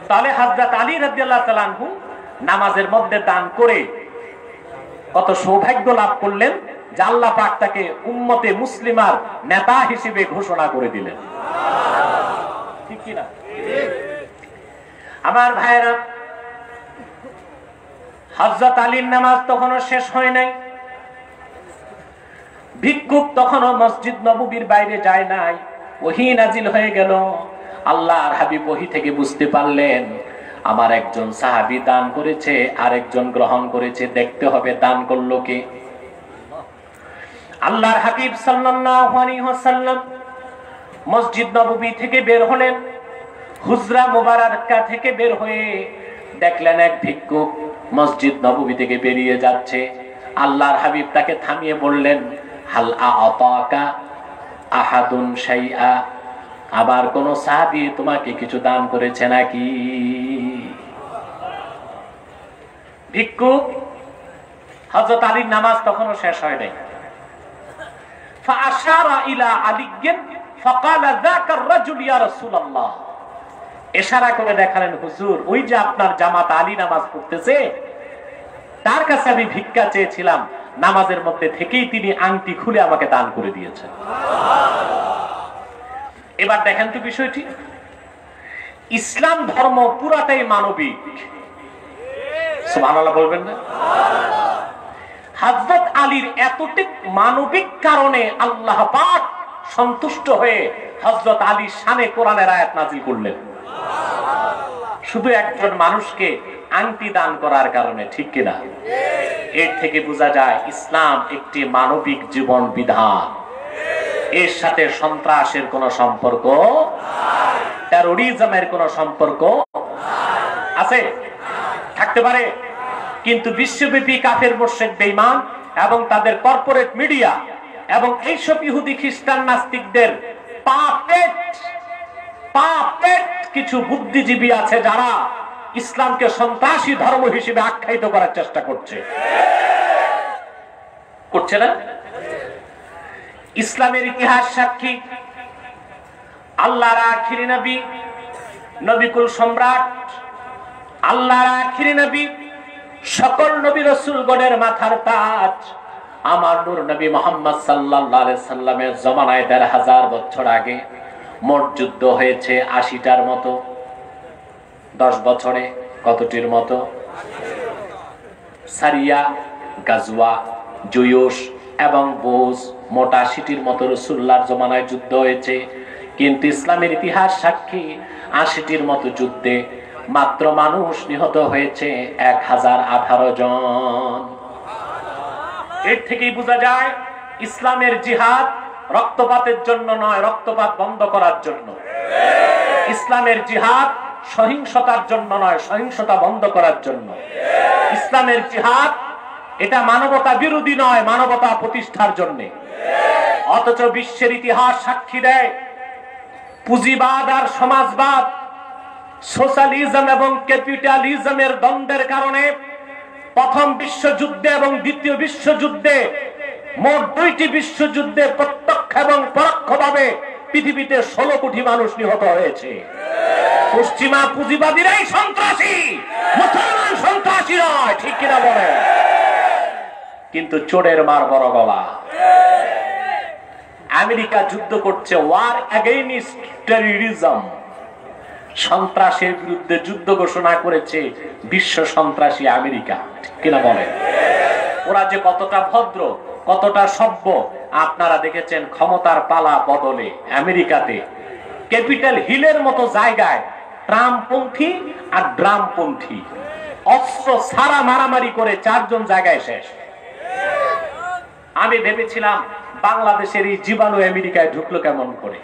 তাহলে হযরত আলী রাদিয়াল্লাহু তাআলা আনহু নামাজের মধ্যে দান করে কত সৌভাগ্য লাভ করলেন যে আল্লাহ পাক তাকে উম্মতে মুসলিমার নেতা হিসেবে ঘোষণা করে দিলেন। ঠিক কি না? আমার ভাইরা, হযরত আলীর নামাজ তখনও শেষ হয় নাই। ভিক্ষুক তখনও মসজিদ নববীর বাইরে যায় নাই। ওহী নাজিল হয়ে গেল। আল্লাহর হাবিব ওহী থেকে বুঝতে পারলেন আমার একজন সাহাবী দান করেছে, আরেকজন গ্রহণ করেছে, দেখতে হবে দান করলো কে। আল্লাহর হাবিব সাল্লাল্লাহু আলাইহি ওয়াসাল্লাম মসজিদ নববী থেকে বের হলেন। হুজরা মুবারাকা থেকে বের হয়ে দেখলেন এক ভিক্ষুক মসজিদ নববী থেকে বেরিয়ে যাচ্ছে। আল্লাহর হাবিব তাকে থামিয়ে বললেন, হাল আতাকা আহাদুন শাইআ, আবার কোন সাহাবী তোমাকে কিছু দান করেছে নাকি? ভিক্ষুক, হযরত আলীর নামাজ তখনও শেষ হয় নাই। ফাআশারা ইলা আলিয়্যিন ফাকালা যাকার রাজুল ইয়া রাসূলুল্লাহ, ইশারা করে দেখালেন, হুজুর ওই যে আপনার জামাত আলী নামাজ পড়তেছে, তার কাছে আমি ভিক্ষা চেয়েছিলাম, নামাজের মধ্যে থেকেই তিনি আংটি খুলে আমাকে দান করে দিয়েছেন। এবার দেখেন তো বিষয়টি, ইসলাম ধর্ম পুরাটাই মানবিক। সুবহানাল্লাহ বলবেন না? হযরত আলীর এতটুক মানবিক কারণে আল্লাহ পাক সন্তুষ্ট হয়ে হযরত আলীর শানে কোরআনের আয়াত নাযিল করলেন, শুধু একজন মানুষকে আংটি দান করার কারণে। ঠিক কিনা? এর থেকে বোঝা যায় ইসলাম একটি মানবিক জীবন বিধান। এর সাথে সন্ত্রাসের কোন সম্পর্ক, টেরোরিজমের কোন সম্পর্ক আছে? থাকতে পারে, কিন্তু বিশ্বব্যাপী কাফের মুশরিক বেঈমান এবং তাদের কর্পোরেট মিডিয়া এবং এইসব ইহুদি খ্রিস্টান নাস্তিকদের পাপেট কিছু বুদ্ধিজীবী আছে যারা ইসলামকে সন্ত্রাসী ধর্ম হিসেবে আখ্যায়িত করার চেষ্টা করছে না? ইসলামের ইতিহাস সাক্ষী, আল্লাহর আখিরি নবী, নবিকুল সম্রাট, আল্লাহর আখিরি নবী, সকল নবী রাসূলগণের মাথার তাজ, আমার নূর নবী মুহাম্মদ সাল্লাল্লাহু আলাইহি সাল্লামের জমানায় ১৫০০ বছর আগে মোট যুদ্ধ হয়েছে ৮০টার মতো। ১০ বছরে কতটির মতো? সারিয়া, গাজওয়া, জুয়ুশ এবং বোজ, মোট ৮০টির মতো রাসূলুল্লাহর জমানায় যুদ্ধ হয়েছে। কিন্তু ইসলামের ইতিহাস সাক্ষী ৮০টির মতো যুদ্ধে মাত্র মানুষ নিহত হয়েছে ১০১৮ জন। এর থেকেই বোঝা যায় ইসলামের জিহাদ রক্তপাতের জন্য নয়, রক্তপাত বন্ধ করার জন্য। ইসলামের জিহাদ সহিংসতার জন্য নয়, সহিংসতা বন্ধ করার জন্য। ইসলামের জিহাদ এটা মানবতা বিরোধী নয়, মানবতা প্রতিষ্ঠার জন্য। অথচ বিশ্বের ইতিহাস সাক্ষী দেয় পুঁজিবাদ আর সমাজবাদ, সোশ্যালিজম এবং ক্যাপিটালিজমের দ্বন্দ্বের কারণে প্রথম বিশ্বযুদ্ধে এবং দ্বিতীয় বিশ্বযুদ্ধে, মোট ২টি বিশ্বযুদ্ধে প্রত্যক্ষ এবং পরোক্ষভাবে পৃথিবীতে ১৬ কোটি মানুষ নিহত হয়েছে। পশ্চিমা পুঁজিবাদীরাই সন্ত্রাসী, মুসলমান সন্ত্রাসী নয়। ঠিক কিনা বলে? কিন্তু চোরের মার বড় গলা। আমেরিকা যুদ্ধ করছে, ওয়ার এগেইনস্ট টেররিজম, সন্ত্রাসের বিরুদ্ধে যুদ্ধ ঘোষণা করেছে বিশ্ব সন্ত্রাসী আমেরিকা। ঠিক কিনা বলে? ওরা যে কতটা ভদ্র, কতটা সভ্য আপনারা দেখেছেন। ক্ষমতার পালা বদলে আমেরিকাতে ক্যাপিটাল হিলের মতো জায়গায় ট্রাম্পপন্থী আর ড্রামপন্থী অস্ত্র ছাড়া মারামারি করে ৪ জন জায়গায় শেষ। আমি ভেবেছিলাম বাংলাদেশের এই জীবাণু আমেরিকায় ঢুকলো কেমন করে।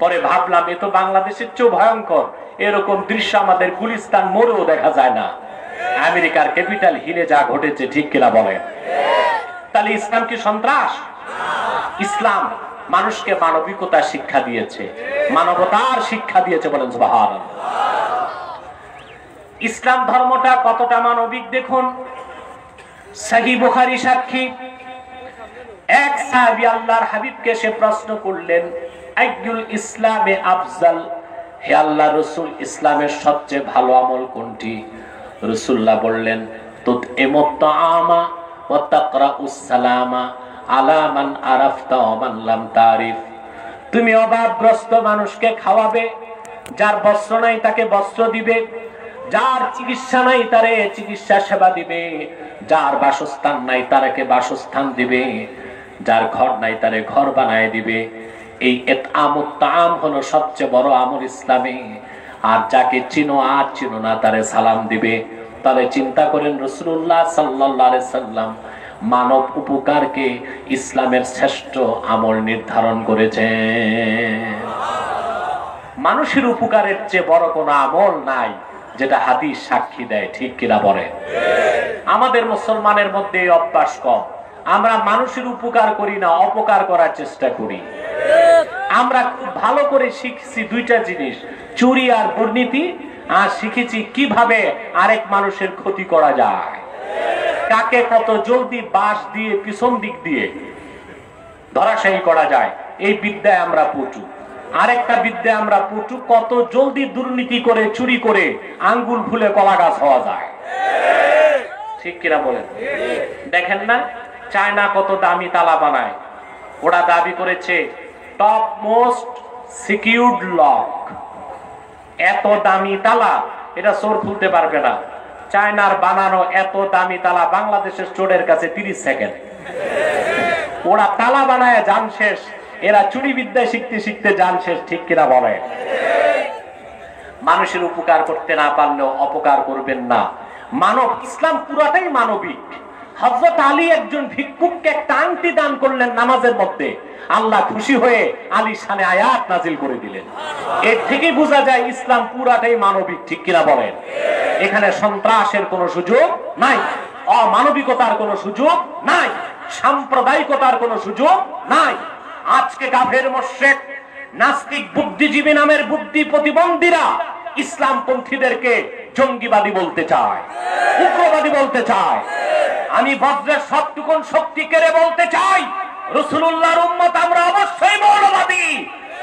পরে ভাবলাম এ তো বাংলাদেশের চেয়েও ভয়ঙ্কর। এরকম দৃশ্য আমাদের গুলিস্তান মোড়েও দেখা যায় না। আমেরিকার ক্যাপিটাল হিলে যা ঘটেছে। ঠিক কিনা বলেন? তাহলে ইসলাম কি সন্ত্রাস? ইসলাম মানুষকে মানবিকতার শিক্ষা দিয়েছে, মানবতার শিক্ষা দিয়েছে। বলেন সুবহানাল্লাহ। ইসলাম ধর্মটা কতটা মানবিক দেখুন। সহিহ বুখারী সাক্ষী, এক সাহাবী আল্লাহর হাবিবকে সে প্রশ্ন করলেন, আইয়ুল ইসলামে আফজাল, হে আল্লাহ রসুল, ইসলামের সবচেয়ে ভালো আমল কোনটি? রাসূলুল্লাহ বললেন, তুতইমুত তাআমা ওয়া তাকরাউস সালামা আলা মান আরাফতা ওয়া মান লাম তারিফ। তুমি অভাবগ্রস্ত মানুষকে খাওয়াবে, যার বস্ত্র নাই তাকে বস্ত্র দিবে, যার চিকিৎসা নাই তারে চিকিৎসা সেবা দিবে, যার বাসস্থান নাই তাকে বাসস্থান দিবে, যার ঘর নাই তারে ঘর বানায় দিবে। এই ইতআমুত তাআম হলো সবচেয়ে বড় আমল ইসলামে। আর যাকে চিনো আর চিনো না তারে সালাম দিবে। তাহলে চিন্তা করেন, রাসূলুল্লাহ সাল্লাল্লাহু আলাইহি সাল্লাম মানব উপকারকে ইসলামের শ্রেষ্ঠ আমল নির্ধারণ করেছেন। মানুষের উপকারের চেয়ে বড় কোনো আমল নাই, যেটা হাদিস সাক্ষী দেয়, ঠিক কিনা বলে? আমাদের মুসলমানের মধ্যে এই অভ্যাস কম। আমরা মানুষের উপকার করি না, অপকার করার চেষ্টা করি। আমরা খুব ভালো করে শিখছি দুইটা জিনিস, চুরি আর দুর্নীতি, আর শিখেছি কিভাবে আরেক মানুষের ক্ষতি করা যায়, কাকে কত জলদি বাঁশ দিয়ে পিছন দিক দিয়ে ধরাশায়ী করা যায়। এই বিদ্যায় আমরা পটু। আরেকটা বিদ্যায় আমরা পটু, কত জলদি দুর্নীতি করে চুরি করে আঙ্গুল ফুলে কলা গাছ হওয়া যায়, ঠিক কিনা বলেন? দেখেন না, চায়না কত দামি তালা বানায়। ওরা দাবি করেছে টপ মোস্ট সিকিউরড লক। এত দামি তালা এটা চোর খুলতে পারবে না। চায়নার বানানো এত দামি তালা বাংলাদেশের চোরের কাছে 30 সেকেন্ড। ওরা তালা বানায় জান শেষ, এরা চুরি বিদ্যা শিখতে শিখতে জান শেষ, ঠিক কিনা বলে? মানুষের উপকার করতে না পারলেও অপকার করবেন না। মানব, ইসলাম পুরাটাই মানবিক। হযরত আলী একজন ভিক্ষুককে একটা আংটি দান করলেন নামাজের মধ্যে, আল্লাহ খুশি হয়ে আলী শানে আয়াত নাজিল করে দিলেন। এর থেকে বোঝা যায় ইসলাম পুরাটাই মানবিক, ঠিক কিনা বলেন? এখানে সন্ত্রাসের কোনো সুযোগ নাই, অমানবিকতার কোনো সুযোগ নাই, সাম্প্রদায়িকতার কোনো সুযোগ নাই। আজকে কাফের মুশরিক নাস্তিক বুদ্ধিজীবী নামের বুদ্ধি প্রতিবন্ধীরা ইসলামপন্থীদেরকে জঙ্গিবাদী বলতে চায়, উগ্রবাদী বলতে চায়। আমি বজ্রের সবটুকুন শক্তি কেড়ে বলতে চাই, রাসূলুল্লাহর উম্মত আমরা অবশ্যই মৌলবাদী,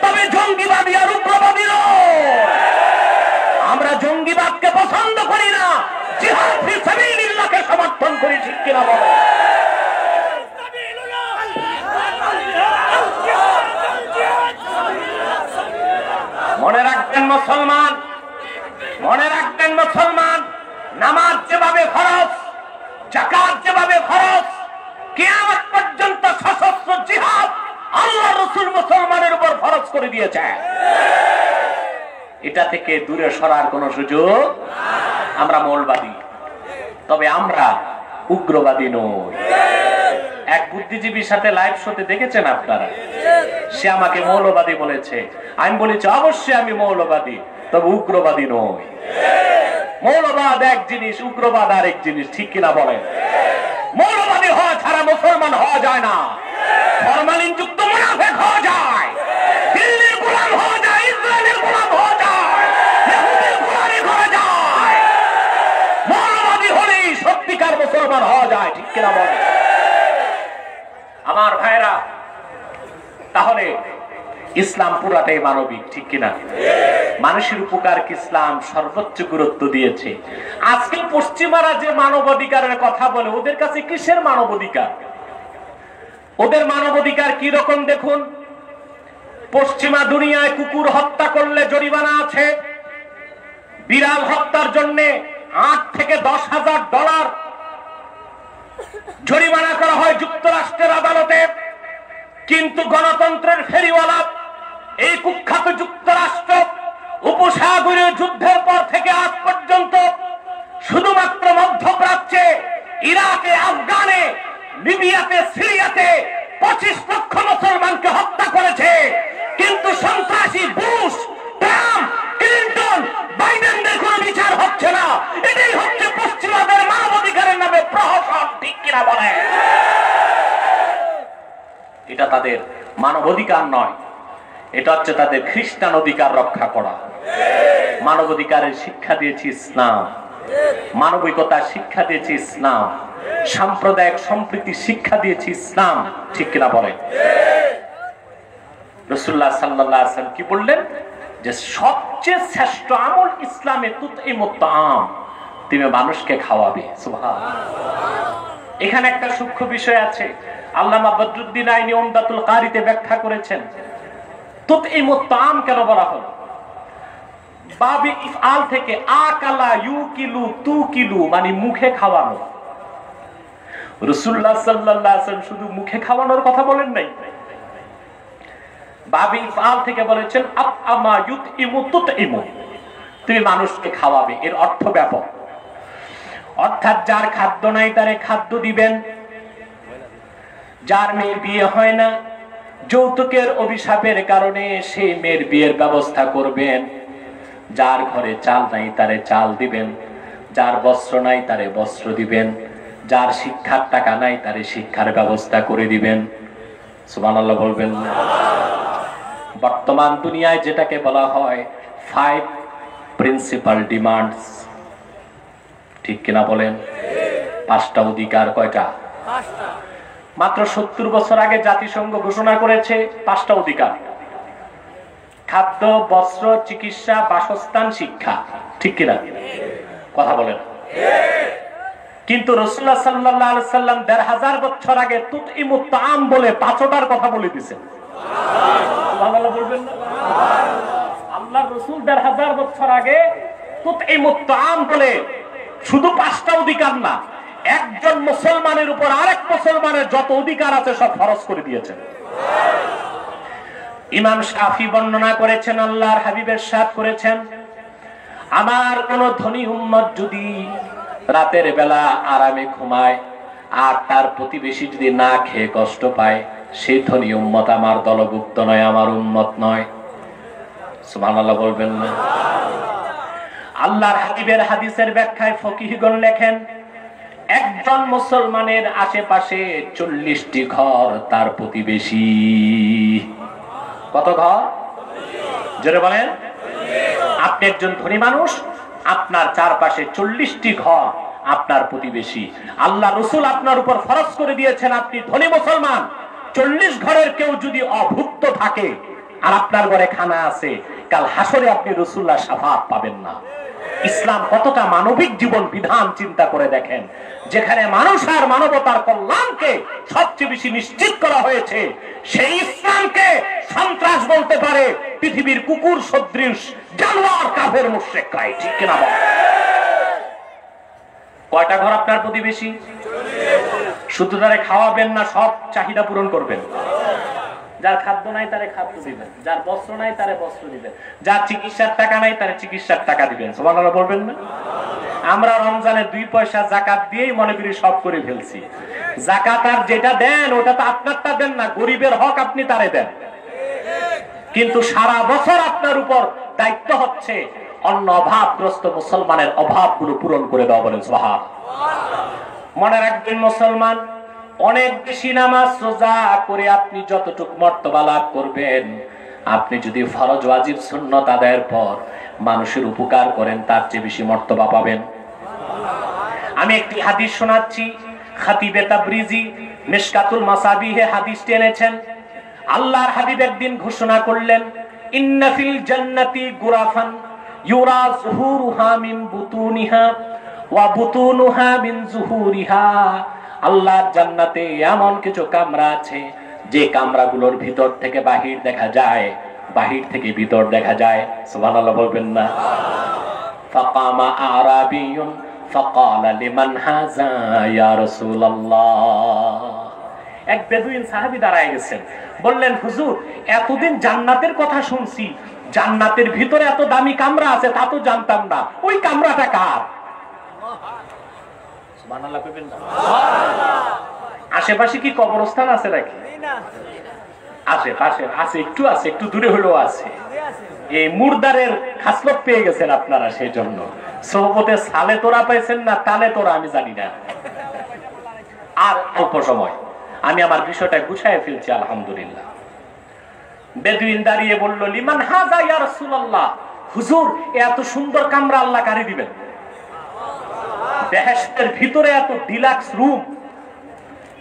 তবে জঙ্গিবাদী আর উগ্রবাদী নয়। আমরা জঙ্গিবাদকে পছন্দ করি না, জিহাদ ফি সাবিলিল্লাহকে সমর্থন করি, ঠিক কিনা বলো? মনে রাখবেন মুসলমান, মনে রাখবেন মুসলমান, নামাজ যেভাবে ফরজ, যাকাত যেভাবে ফরজ, কিয়ামত পর্যন্ত সশস্ত্র জিহাদ আল্লাহ রাসূল মুসলমানের উপর ফরজ করে দিয়েছে। এটা থেকে দূরে সরার কোনো সুযোগ। আমরা মৌলবাদী, তবে আমরা উগ্রবাদী নই। এক বুদ্ধিজীবীর সাথে লাইভ শোতে দেখেছেন আপনারা, সে আমাকে মৌলবাদী বলেছে। আমি বলেছি অবশ্যই আমি মৌলবাদী, তবে উগ্রবাদী নই। মৌলবাদ এক জিনিস, উগ্রবাদ আরেক জিনিস, ঠিক কিনা বলেন? মৌলবাদী হওয়া ছাড়া মুসলমান হওয়া যায় না। ফরমালিন যুক্ত মুনাফিক হওয়া যায়, দিল্লির গোলাম হওয়া যায়, ইসরায়েলের গোলাম হওয়া যায়, ইহুদির গোলামি করা যায়। মৌলবাদী হলেই সত্যিকার মুসলমান হওয়া যায়, ঠিক কিনা বলেন? আমার ভাইরা, তাহলে ইসলাম পুরাটাই মানবিক, ঠিক কিনা? মানুষের উপকারকে ইসলাম সর্বোচ্চ গুরুত্ব দিয়েছে। আজকে পশ্চিমারা যে মানবাধিকারের কথা বলে, ওদের কাছে কিসের মানবাধিকার? ওদের মানবাধিকার কি রকম দেখুন। পশ্চিমা দুনিয়ায় কুকুর হত্যা করলে জরিমানা আছে, বিড়াল হত্যার জন্য 8 থেকে 10,000 ডলার জরিমানা করা হয় যুক্তরাষ্ট্রের আদালতে। কিন্তু গণতন্ত্রের ফেরিওয়ালা এই কুখ্যাত যুক্তরাষ্ট্র উপসাগরীয় যুদ্ধের পর থেকে আজ পর্যন্ত শুধুমাত্র মধ্যপ্রাচ্যে, ইরাকে, আফগানে, লিবিয়াতে, সিরিয়াতে 25 লক্ষ মুসলমানকে হত্যা করেছে। কিন্তু সন্ত্রাসী বুশ, ট্রাম্প, ক্লিন্টন, বাইডেনদের কোনো বিচার হচ্ছে না। এটাই হচ্ছে পশ্চিমাদের মানবাধিকারের নামে প্রহসন, ঠিক কিনা বলে? এটা তাদের মানবাধিকার নয়, এটা হচ্ছে তাদের খ্রিস্টান অধিকার রক্ষা করা। মানবাধিকারের শিক্ষা দিয়েছে ইসলাম, মানবিকতার শিক্ষা দিয়েছে ইসলাম, সাম্প্রদায়িক সম্প্রীতি শিক্ষা দিয়েছে ইসলাম, ঠিক কিনা বলে? রাসূলুল্লাহ সাল্লাল্লাহু আলাইহি ওয়াসাল্লাম কি বললেন? যে সবচেয়ে শ্রেষ্ঠ আমল ইসলামে তুতঈমুত তাআম, তুমি মানুষকে খাওয়াবে। সুবহানাল্লাহ। এখানে একটা সূক্ষ্ম বিষয় আছে, আল্লামা বদরুদ্দিন আইনি উমদাতুল কারিতে ব্যাখ্যা করেছেন তুতঈমুত তাআম কেন বলা হলো। বাবে ইফআল থেকে আকালা ইউকিলু তুকিলু মানে মুখে খাওয়ানো। রাসূলুল্লাহ সাল্লাল্লাহু আলাইহি ওয়াসাল্লাম শুধু মুখে খাওয়ানোর কথা বলেন নাই, বাবে ইফআল থেকে বলেছেন আতআমা ইউতঈমু তুতঈমু, তুমি মানুষকে খাওয়াবে। এর অর্থ ব্যাপক, অর্থাৎ যার খাদ্য নাই তারে খাদ্য দিবেন, যার মেয়ের বিয়ে হয় না যৌতুকের অভিশাপের কারণে সেই মেয়ের বিয়ের ব্যবস্থা করবেন, যার ঘরে চাল নাই তারে চাল দিবেন, যার বস্ত্র নাই তারে বস্ত্র দিবেন, যার শিক্ষার টাকা নাই তারে শিক্ষার ব্যবস্থা করে দিবেন। সুবহানাল্লাহ বলবেন না? বর্তমান দুনিয়ায় যেটাকে বলা হয় 5 প্রিন্সিপাল ডিমান্ডস, ঠিক কিনা বলেন? 5টা অধিকার। কয়টা? 5টা। মাত্র 70 বছর আগে জাতিসংঘ ঘোষণা করেছে 5টা অধিকার: খাদ্য, বস্ত্র, চিকিৎসা, বাসস্থান, শিক্ষা। ঠিক কিনা? কথা বলেন। কিন্তু রাসূলুল্লাহ সাল্লাল্লাহু আলাইহি ওয়াসাল্লাম 1500 বছর আগে তুতঈমুত তাআম বলে 5টার কথা বলে দিয়েছেন। সুবহানাল্লাহ বলবেন না? আল্লাহর রাসূল 1500 বছর আগে তুতঈমুত তাআম বলে শুধু 5টা অধিকার না, একজন মুসলমানের উপর আরেক মুসলমানের যত অধিকার আছে সব ফরজ করে দিয়েছেন। ইমাম শাফি বর্ণনা করেছেন, আল্লাহর হাবিব ইরশাদ করেছেন, আমার কোন ধনী উম্মত যদি রাতের বেলা আরামে ঘুমায় আর তার প্রতিবেশী যদি না খেয়ে কষ্ট পায়, সেই ধনী উম্মত আমার দলভুক্ত নয়, আমার উম্মত নয়। সুবহানাল্লাহ বলবেন না? আল্লাহর হাবিবের হাদিসের ব্যাখ্যায় ফকিহগণ লেখেন, একজন মুসলমানের আশেপাশে 40টি ঘর তার প্রতিবেশী। কত ঘর? জোরে বলেন। আপনি একজন ধনী মানুষ, আপনার চারপাশে 40টি ঘর আপনার প্রতিবেশী। আল্লাহ রাসূল আপনার উপর ফরজ করে দিয়েছেন, আপনি ধনী মুসলমান, 40 ঘরের কেউ যদি অভুক্ত থাকে আর আপনার ঘরে খানা আছে, কাল হাসরে আপনি রাসূলুল্লাহ শাফাআত পাবেন না। ইসলাম কতটা মানবিক জীবন বিধান চিন্তা করে দেখেন, যেখানে মানুষ আর মানবতার কল্যাণকে সবচেয়ে বেশি নিশ্চিত করা হয়েছে, সেই ইসলামকে সন্ত্রাস বলতে পারে পৃথিবীর কুকুর সদৃশ জানোয়ার কাফের মুশরিকরাই। ঠিক কিনা বল? কয়টা ঘর আপনার প্রতিবেশী? শুধু তারে খাওয়াবেন না, সব চাহিদা পূরণ করবেন। যার খাদ্য নাই তারে খাদ্য দিবেন, যার বস্ত্র নাই তারে বস্ত্র দিবেন, যার চিকিৎসার টাকা নাই তারে চিকিৎসার টাকা দিবেন। সুবহানাল্লাহ বলবেন না? আমরা রমজানে 2 পয়সা যাকাত দিয়েই মনে করি সব করে ফেলছি। যাকাত আর যেটা দেন ওটা তো আপনারটা দেন না, গরিবের হক আপনি তারে দেন। কিন্তু সারা বছর আপনার উপর দায়িত্ব হচ্ছে অন্য অভাবগ্রস্ত মুসলমানের অভাবগুলো পূরণ করে দেওয়া। বলেন সুবহানাল্লাহ। মনে রাখবেন, মুসলমান অনেক বেশি নামাজ রোজা করে আপনি যতটুকু মর্তবা লাভ করবেন, আপনি যদি ফরজ ওয়াজিব সুন্নাত আদায়ের পর মানুষের উপকার করেন, তার চেয়ে বেশি মর্তবা পাবেন। আমি একটি হাদিস শোনাচ্ছি, খাতিবে তাবরিজি মিশকাতুল মাসাবিহে হাদিসটি এনেছেন। আল্লাহর হাবিব একদিন ঘোষণা করলেন, ইন্না ফিল জান্নাতি গুরাফান ইউরা যুহুরুহা মিন বুতুনিহা ওয়া বুতুনুহা মিন যুহুরিহা। আল্লাহর জান্নাতে এমন কিছু কামরা আছে যে কামরাগুলোর ভিতর থেকে বাহির দেখা যায়, বাহির থেকে ভিতর দেখা যায়। সুবহানাল্লাহ বলবেন না? ফাকামা আরাবিয়ুন ফাকালা লিমান হাযা ইয়া রাসূলুল্লাহ। এক বেদুইন সাহাবী দাঁড়ায় গেছেন, বললেন, হুজুর এতদিন জান্নাতের কথা শুনছি, জান্নাতের ভিতরে এত দামি কামরা আছে তা তো জানতাম না, ওই কামরাটা কার? সুবহানাল্লাহ কইবেন না? আশেপাশে কি কবরস্থান আছে নাকি? আশেপাশে আছে, একটু আছে, একটু দূরে হলেও আছে। এই মুর্দারের খাসলত পেয়ে গেছেন আপনারা, সেই জন্য সোহবতে সালে তোরা পাইছেন না তালে তোরা আমি জানি না। আর অল্প সময় আমি আমার বিষয়টা গুছায় ফেলছি আলহামদুলিল্লাহ। বেদুইন দাঁড়িয়ে বলল, লিমান হাযা ইয়া রাসূলুল্লাহ, হুজুর এত সুন্দর কামরা আল্লাহ কারে দিবেন? বেহেশতের ভিতরে এত ডিলাক্স রুম,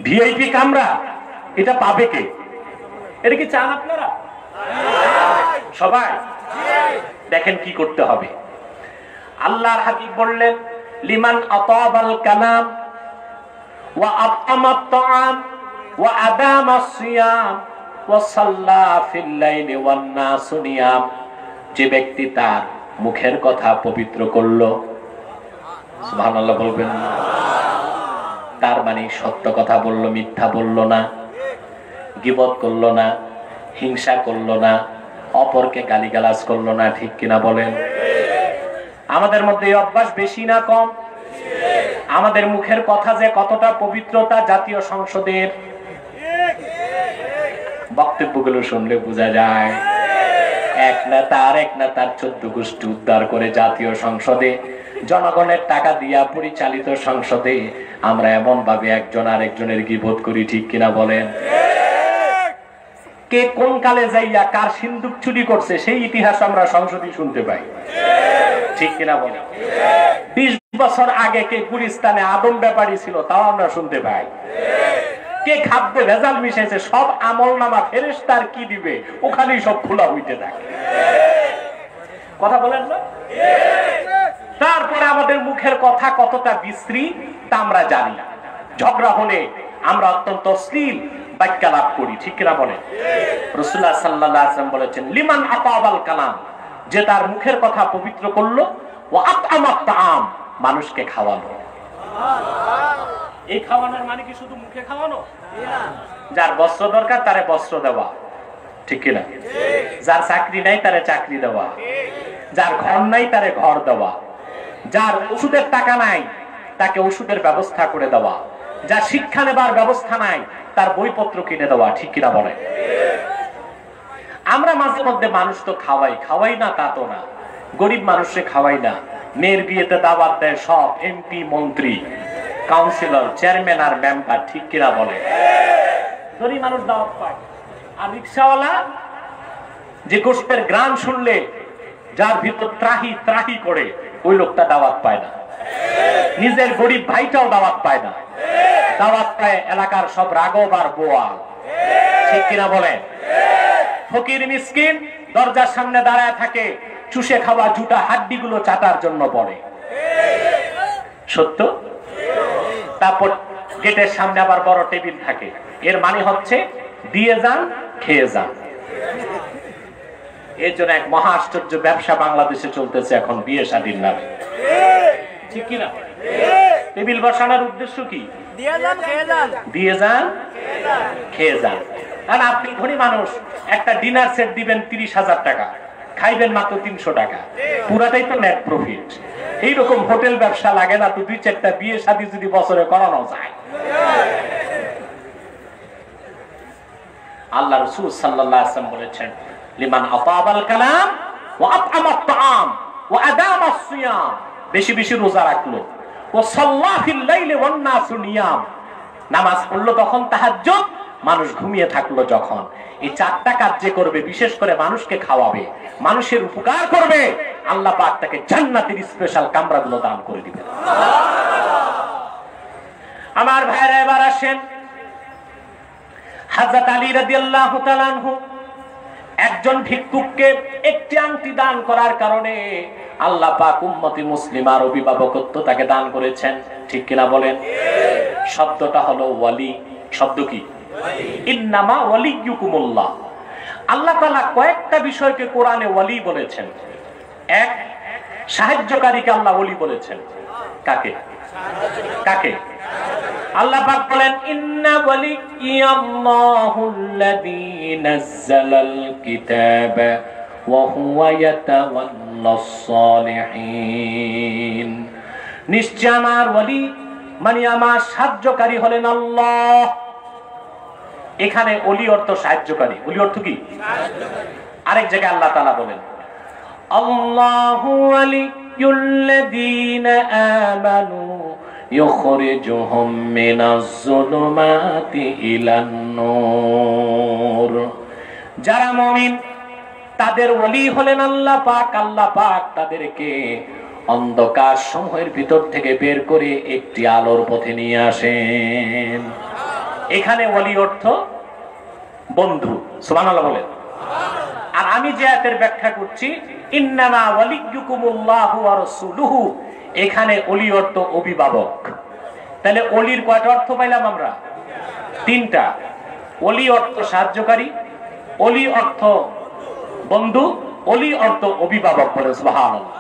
ভিআইপি কামরা, এটা পাবে কে? এটা কি চান আপনারা সবাই? দেখেন কি করতে হবে। আল্লাহর হাবিব বললেন, লিমান আতাবাল কালাম ওয়া আতামাত তাআম ওয়া আদামাস সিয়াম ওয়া সাল্লা ফিল লাইলি ওয়ান নাসু নিয়াম। যে ব্যক্তি তার মুখের কথা পবিত্র করলো, সুবহানাল্লাহ বলবেন, তার মানে সত্য কথা বললো, মিথ্যা বললো না, গীবত করলো না, হিংসা করলো না, অপরকে গালিগালাজ করলো না, ঠিক কিনা বলেন? আমাদের মধ্যে এই অভ্যাস বেশি না কম? আমাদের মুখের কথা যে কতটা পবিত্রতা জাতীয় সংসদের বক্তব্যগুলো শুনলে বোঝা যায়। এক নেতার 14 গোষ্ঠী উদ্ধার করে জাতীয় সংসদে জনগণের টাকা দিয়া পরিচালিত সংসদে আমরা এমন ভাবে একজন আরেকজনের গীবত করি, ঠিক কিনা বলেন? কে কোন কালে যাইয়া কার সিন্দুক চুরি করছে সেই ইতিহাস আমরা সংসদে শুনতে পাই, ঠিক কিনা বলেন? 20 বছর আগে কে গুলিস্তানে আদম ব্যাপারী ছিল তাও আমরা শুনতে পাই। কে খাদ্যে ভেজাল মিশাইছে সব আমলনামা ফেরেশতার কি দিবে ওখানেই সব খোলা হইতে থাকে, কথা বলেন না? তারপরে আমাদের মুখের কথা কতটা বিশ্রী তা আমরা জানি না। ঝগড়া হলে আমরা অত্যন্ত অশ্লীল বাক্যালাপ করি, ঠিক কিনা বলেন? রাসূলুল্লাহ সাল্লাল্লাহু আলাইহি ওয়াসাল্লাম বলেছেন, লিমান আতাবাল কালাম, যে তার মুখের কথা পবিত্র করলো, ওয়া আতআমাত তাআম, মানুষকে খাওয়ালো। এই খাওয়ানোর মানে কি শুধু মুখে খাওয়ানো? যার বস্ত্র দরকার তারে বস্ত্র দেওয়া, ঠিক কিনা? যার চাকরি নাই তারে চাকরি দেওয়া, যার ঘর নাই তারে ঘর দেওয়া, যার ওষুধের টাকা নাই তাকে ওষুধের ব্যবস্থা করে দেওয়া, যার শিক্ষা নেবার ব্যবস্থা নাই তার বইপত্র কিনে দেওয়া, ঠিক কিনা বলে? আমরা মাঝে মধ্যে মানুষ তো খাওয়াই না তা তো না, গরিব মানুষে খাওয়াই না। মেয়ের বিয়েতে দাওয়াত দেয় সব এমপি, মন্ত্রী, কাউন্সিলর, চেয়ারম্যান আর মেম্বার, ঠিক কিনা বলে? গরিব মানুষ দাওয়াত পায়। আর রিক্সাওয়ালা যে গোষ্ঠের গ্রাম শুনলে যার ভিতর ত্রাহি ত্রাহি করে ওই লোকটা দাওয়াত পায় না। নিজের গরিব ভাইটাও দাওয়াত পায় না, দাওয়াত পায় এলাকার সব রাগব আর বোয়াল, ঠিক কিনা বলেন? ফকির মিসকিন দরজার সামনে দাঁড়ায় থাকে, চুষে খাওয়া জুটা হাড্ডি গুলো চাটার জন্য পড়ে, সত্য? তারপর গেটের সামনে আবার বড় টেবিল থাকে, এর মানে হচ্ছে দিয়ে যান খেয়ে যান। এর জন্য এক মহা আশ্চর্য ব্যবসা বাংলাদেশে চলতেছে এখন বিয়ে শাদীর নামে, ঠিক কিনা? টেবিল বসানোর উদ্দেশ্য কি? দিয়ে যান খেয়ে যান। আর আপনি ধনী মানুষ, একটা ডিনার সেট দিবেন 30,000 টাকা, খাইবেন মাত্র 300 টাকা, পুরাটাই তো নেট প্রফিট। এইরকম হোটেল ব্যবসা লাগে না তো 2-4টা বিয়ে শাদী যদি বছরে করানো যায়? আল্লাহ রাসূল সাল্লাল্লাহু আলাইহি ওয়াসাল্লাম বলেছেন, লিমান আতাবাল কালাম ওয়া আতআমাত তাআম ওয়া আদামাস সিয়াম, বেশি বেশি রোজা রাখলো, ওয়া সাল্লা ফিল লাইলি ওয়ান নাসু নিয়াম, নামাজ পড়লো তখন তাহাজ্জুদ, মানুষ ঘুমিয়ে থাকলো যখন। এই 4টা কাজ যে করবে, বিশেষ করে মানুষকে খাওয়াবে, মানুষের উপকার করবে, আল্লাহ পাক তাকে জান্নাতের স্পেশাল কামরাগুলো দান করে দিবেন। আমার ভাইরা এবার আসেন, হযরত আলী রাদিয়াল্লাহু তাআলা আনহু একজন ভিক্ষুককে একটি আংটি দান করার কারণে আল্লাহ পাক উম্মতি মুসলিমার অভিভাবকত্ব তাকে দান করেছেন, ঠিক কিনা বলেন? শব্দটা হলো ওয়ালি। শব্দ কি? ইন্নামা ওয়ালিয়ুকুমুল্লাহ। আল্লাহ তাআলা কয়েকটা বিষয়কে কোরআনে ওয়ালি বলেছেন। এক, সাহায্যকারীকে আল্লাহ ওয়ালি বলেছেন। কাকে? কাকে? আল্লাহ পাক বলেন, ইন্না ওয়ালিয়াল্লাহুল্লাযী নাযালাল কিতাবা ওয়া হুয়া ইয়াতাওয়াল্লাস সালিহিন। নিশ্চয় আমার ওয়ালি মানে আমার সাহায্যকারী হলেন আল্লাহ। এখানে ওলি অর্থ সাহায্যকারী, ওলি অর্থ কি? আরেক জায়গায় আল্লাহ তাআলা বলেন, আল্লাহু ওয়ালিয়ুল্লাযীনা আমানু ইউখরিজুহুম মিনাজ যুলুমাতি ইলান নূর। যারা মুমিন তাদের ওলি হলেন আল্লাহ পাক। আল্লাহ পাক তাদেরকে অন্ধকার সমূহের ভিতর থেকে বের করে একটি আলোর পথে নিয়ে আসেন। এখানে ওলি অর্থ বন্ধু, সুবহানাল্লাহ বলেন। আর আমি যে আয়াতের ব্যাখ্যা করছি, ইন্নামা ওয়ালিয়্যুকুমুল্লাহু ওয়া রাসূলুহু, এখানে ওলি অর্থ অভিভাবক। তাহলে ওলির কয়টা অর্থ পাইলাম আমরা? তিনটা। ওলি অর্থ সাহায্যকারী, ওলি অর্থ বন্ধু, ওলি অর্থ অভিভাবক। বলে সুবহানাল্লাহ।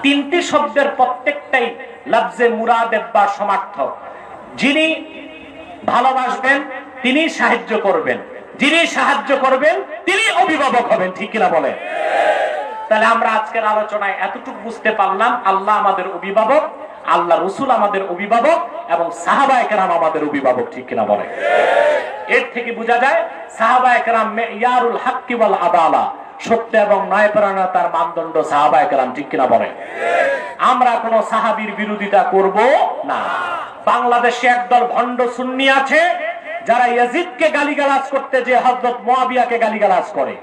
তিনটি শব্দের প্রত্যেকটাই লফজে মুরাদেব বা সমার্থক। যিনি ভালোবাসবেন তিনি সাহায্য করবেন, যিনি সাহায্য করবেন তিনি অভিভাবক হবেন। ঠিক কিনা বলেন? তাহলে আমরা আজকের আলোচনায় এতটুকু বুঝতে পারলাম, আল্লাহ আমাদের অভিভাবক, আল্লাহ রসুল আমাদের অভিভাবক এবং সাহাবায়ে কেরাম আমাদের অভিভাবক। ঠিক কিনা বলেন? এর থেকে বোঝা যায় সাহাবায়ে কেরাম মেয়ারুল হাক্কি ওয়াল আদালা, সত্য এবং ন্যায়পরায়ণতার মানদণ্ড সাহাবায়ে কেরাম। ঠিক কিনা বলেন? আমরা কোন সাহাবীর বিরোধিতা করব না। বাংলাদেশে একদল ভণ্ড সুন্নি আছে যারা ইয়াজিদকে গালিগালাজ করতে যে হযরত মুয়াবিয়াকে গালিগালাজ করে।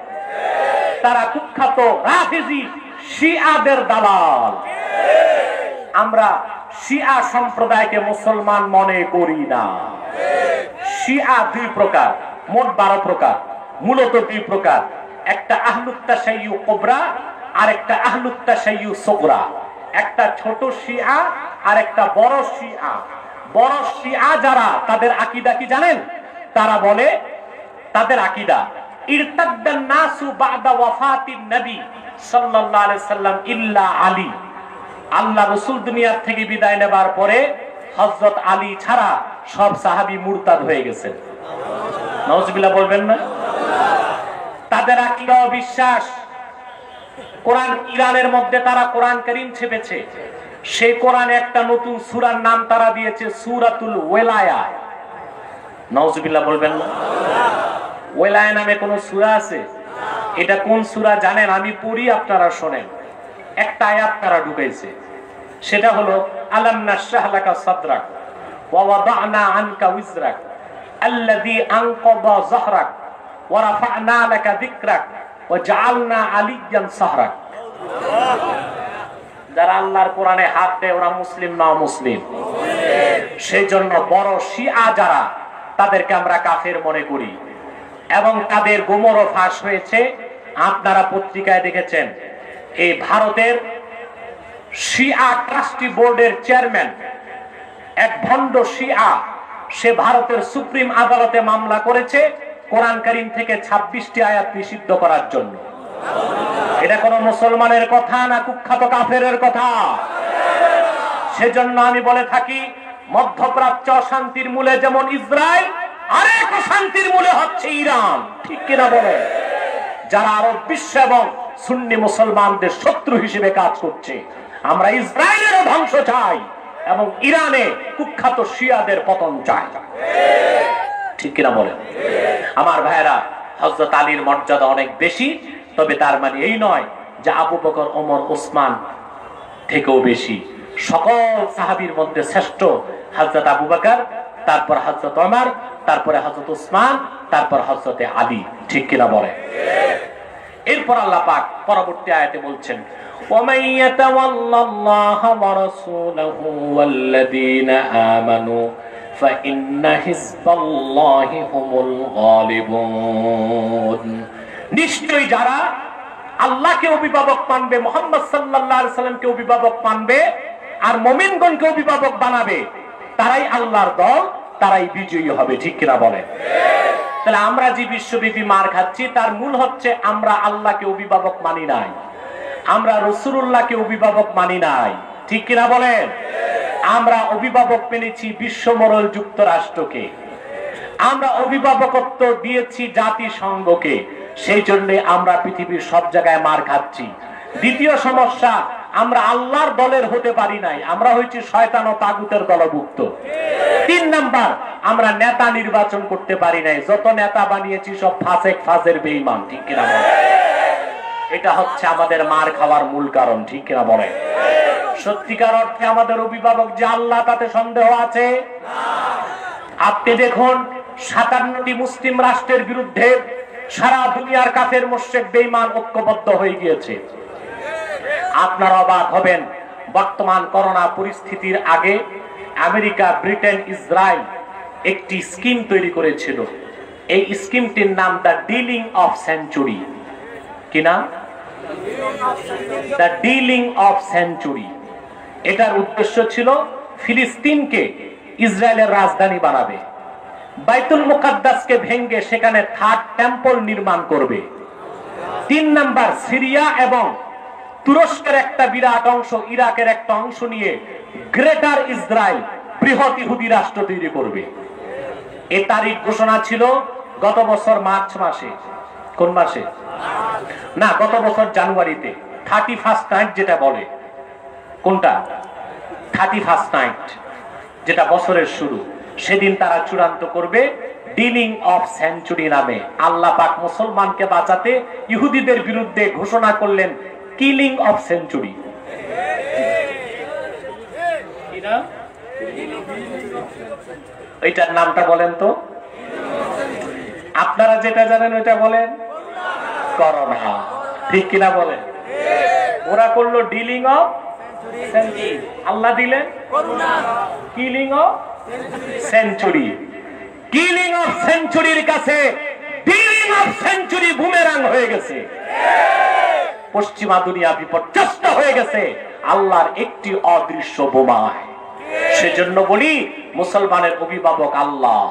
তারা কুখ্যাত রাফিজি শিয়াদের দালাল। আমরা শিয়া সম্প্রদায়কে মুসলমান মনে করি না। শিয়া দুই প্রকার, মোট 12 প্রকার, মূলত দুই প্রকার। একটা আহলুত তাশাইয়্যু কুবরা আর একটা আহলুত তাশাইয়্যু সুগরা। একটা ছোট শিয়া আর একটা বড় শিয়া। বড় শিয়া যারা, তাদের আকীদা কি জানেন? তারা বলে, তাদের আকীদা ইরতাদ্দান নাসু বাদা ওয়াফাতিন নবী সাল্লাল্লাহু আলাইহি সাল্লাম ইল্লা আলী। আল্লাহ রাসূল দুনিয়ার থেকে বিদায় নেবার পরে হযরত আলী ছাড়া সব সাহাবী মুরতাদ হয়ে গেছেন। নাউজুবিল্লাহ বলবেন না? তাদের আকীদা ও বিশ্বাস, কোরআন ইরানের মধ্যে তারা কোরআন কারীম ছেপেছে। সেই কোরআনে একটা নতুন সূরার নাম তারা দিয়েছে সূরাতুল ওয়ালায়া। নাউজুবিল্লাহ বলবেন না? ওয়ালায়া নামে কোন সূরা আছে? এটা কোন সূরা জানেন? আমি পড়ি, আপনারা শোনেন। একটা আয়াত তারা ঢুকাইছে, সেটা হলো আলাম নাশরাহ লাকা সাদরাক ওয়া ওয়াদা'না আনকা উযরাক আল্লাযী আনকাযা যাহরাক ওয়া রাফা'না লাকা যিকরাক ওয়া জাআলনা আলিয়্যান সাহরাক। যারা আল্লাহর কোরআনে হাত দেয় ওরা মুসলিম না অমুসলিম? সেই জন্য বড় শিয়া যারা, তাদেরকে আমরা কাফের মনে করি এবং তাদের গোমরও ফাঁস হয়েছে। আপনারা পত্রিকায় দেখেছেন, এই ভারতের শিয়া ট্রাস্টি বোর্ডের চেয়ারম্যান এক ভণ্ড শিয়া, সে ভারতের সুপ্রিম আদালতে মামলা করেছে কোরআন কারীম থেকে 26টি আয়াত নিষিদ্ধ করার জন্য। এটা কোন মুসলমানের কথা না কুখ্যাত কাফেরের কথা? সেজন্য আমি বলে থাকি, মধ্যপ্রাচ্য অশান্তির মূলে যেমন ইসরায়েল, আরেক অশান্তির মূলে হচ্ছে ইরান। ঠিক কিনা বলে? যারা আরব বিশ্ব এবং সুন্নি মুসলমানদের শত্রু হিসেবে কাজ করছে। আমরা ইসরায়েলেরও ধ্বংস চাই এবং ইরানে কুখ্যাত শিয়াদের পতন চাই। ঠিক কিনা বলে? আমার ভাইরা, হযরত আলীর মর্যাদা অনেক বেশি, তবে তার মানে এই নয় যে আবু বকর, ওমর, ওসমান থেকেও বেশি। সকল সাহাবীর মধ্যে শ্রেষ্ঠ হযরত আবু বকর, তারপর হযরত ওমর, তারপরে হযরত ওসমান, তারপর হযরত আলী। ঠিক কিনা বলে? এরপর আল্লাহ পাক পরবর্তী আয়াতে বলছেন, ওয়ামান ইয়াতাওয়াল্লাল্লাহা ওয়া রাসূলাহু ওয়াল্লাযীনা আমানু ফাইন্না হিজবাল্লাহি হুমুল গালিবুন। নিশ্চয়ই যারা আল্লাহকে অভিভাবক মানবে, মুহাম্মদ সাল্লাল্লাহু আলাইহি সাল্লামকে অভিভাবক মানবে আর মুমিনগণকে অভিভাবক বানাবে, তারাই আল্লাহর দল, তারাই বিজয়ী হবে। ঠিক কিনা বলেন? তাহলে আমরা যে বিশ্বব্যাপী মার খাচ্ছি তার মূল হচ্ছে আমরা আল্লাহকে অভিভাবক মানি নাই, আমরা রাসূলুল্লাহকে অভিভাবক মানি নাই। ঠিক কিনা বলেন? আমরা অভিভাবক পেয়েছি বিশ্বমোড়ল যুক্তরাষ্ট্রকে, আমরা অভিভাবকত্ব দিয়েছি জাতিসংঘকে। সেই জন্য আমরা পৃথিবীর সব জায়গায় মার খাচ্ছি। দ্বিতীয় সমস্যা, আমরা আল্লাহর দলের হতে পারি নাই, আমরা হয়েছি শয়তান ও তাগুতের দলভুক্ত। 3 নাম্বার, আমরা নেতা নির্বাচন করতে পারি নাই, যত নেতা বানিয়েছি সব ফাসেক, ফাজের, বেঈমান। ঠিক কিনা বলেন? এটা হচ্ছে আমাদের মার খাওয়ার মূল কারণ। ঠিক কিনা বলেন? সত্যিকার অর্থে আমাদের অভিভাবক যে আল্লাহ, তাতে সন্দেহ আছে? আপনি দেখুন, 57টি মুসলিম রাষ্ট্রের বিরুদ্ধে সারা দুনিয়ার কাফের, মুশরিক, বেঈমান ঐক্যবদ্ধ হয়ে গিয়েছে। আপনারা অবাক হবেন, বর্তমান করোনা পরিস্থিতির আগে আমেরিকা, ব্রিটেন, ইসরায়েল একটি স্কিম তৈরি করেছিল। এই স্কিমটির নাম দ্য ডিলিং অফ সেঞ্চুরি। কি নাম? The dealing of century. এটার উদ্দেশ্য ছিল ফিলিস্তিনকে ইসরায়েলের রাজধানী বানাবে, বাইতুল মুকাদ্দাসকে ভেঙে সেখানে থার্ড টেম্পল নির্মাণ করবে। 3 নাম্বার, সিরিয়া এবং তুরস্কের একটা বিরাট অংশ, ইরাকের একটা অংশ নিয়ে গ্রেটার ইসরায়েল, বৃহৎ ইহুদি রাষ্ট্র তৈরি করবে। এই তারিখ ঘোষণা ছিল গত বছর মার্চ মাসে। কোন মাসে? না, গত বছর জানুয়ারিতে 31st নাইট যেটা বলে। কোনটা? 31st নাইট, যেটা বছরের শুরু। সেদিন তারা চূড়ান্ত করবে ডিলিং অফ সেঞ্চুরি নামে। আল্লাহ পাক মুসলমানকে বাঁচাতে ইহুদিদের বিরুদ্ধে ঘোষণা করলেন কিলিং অফ সেঞ্চুরি। এটার নামটা বলেন তো, আপনারা যেটা জানেন ওইটা বলেন। করোনা, ঠিক কিনা বলেন? ওরা করলো ডিলিং অফ সেঞ্চুরি, আল্লাহ দিলেন killing of century. Killing of সেঞ্চুরির কাছে ডিলিং অফ সেঞ্চুরি বুমেরাং হয়ে গেছে। পশ্চিমা দুনিয়া বিপর্যস্ত হয়ে গেছে আল্লাহর একটি অদৃশ্য বোমায়। সেজন্য বলি মুসলমানের অভিভাবক আল্লাহ,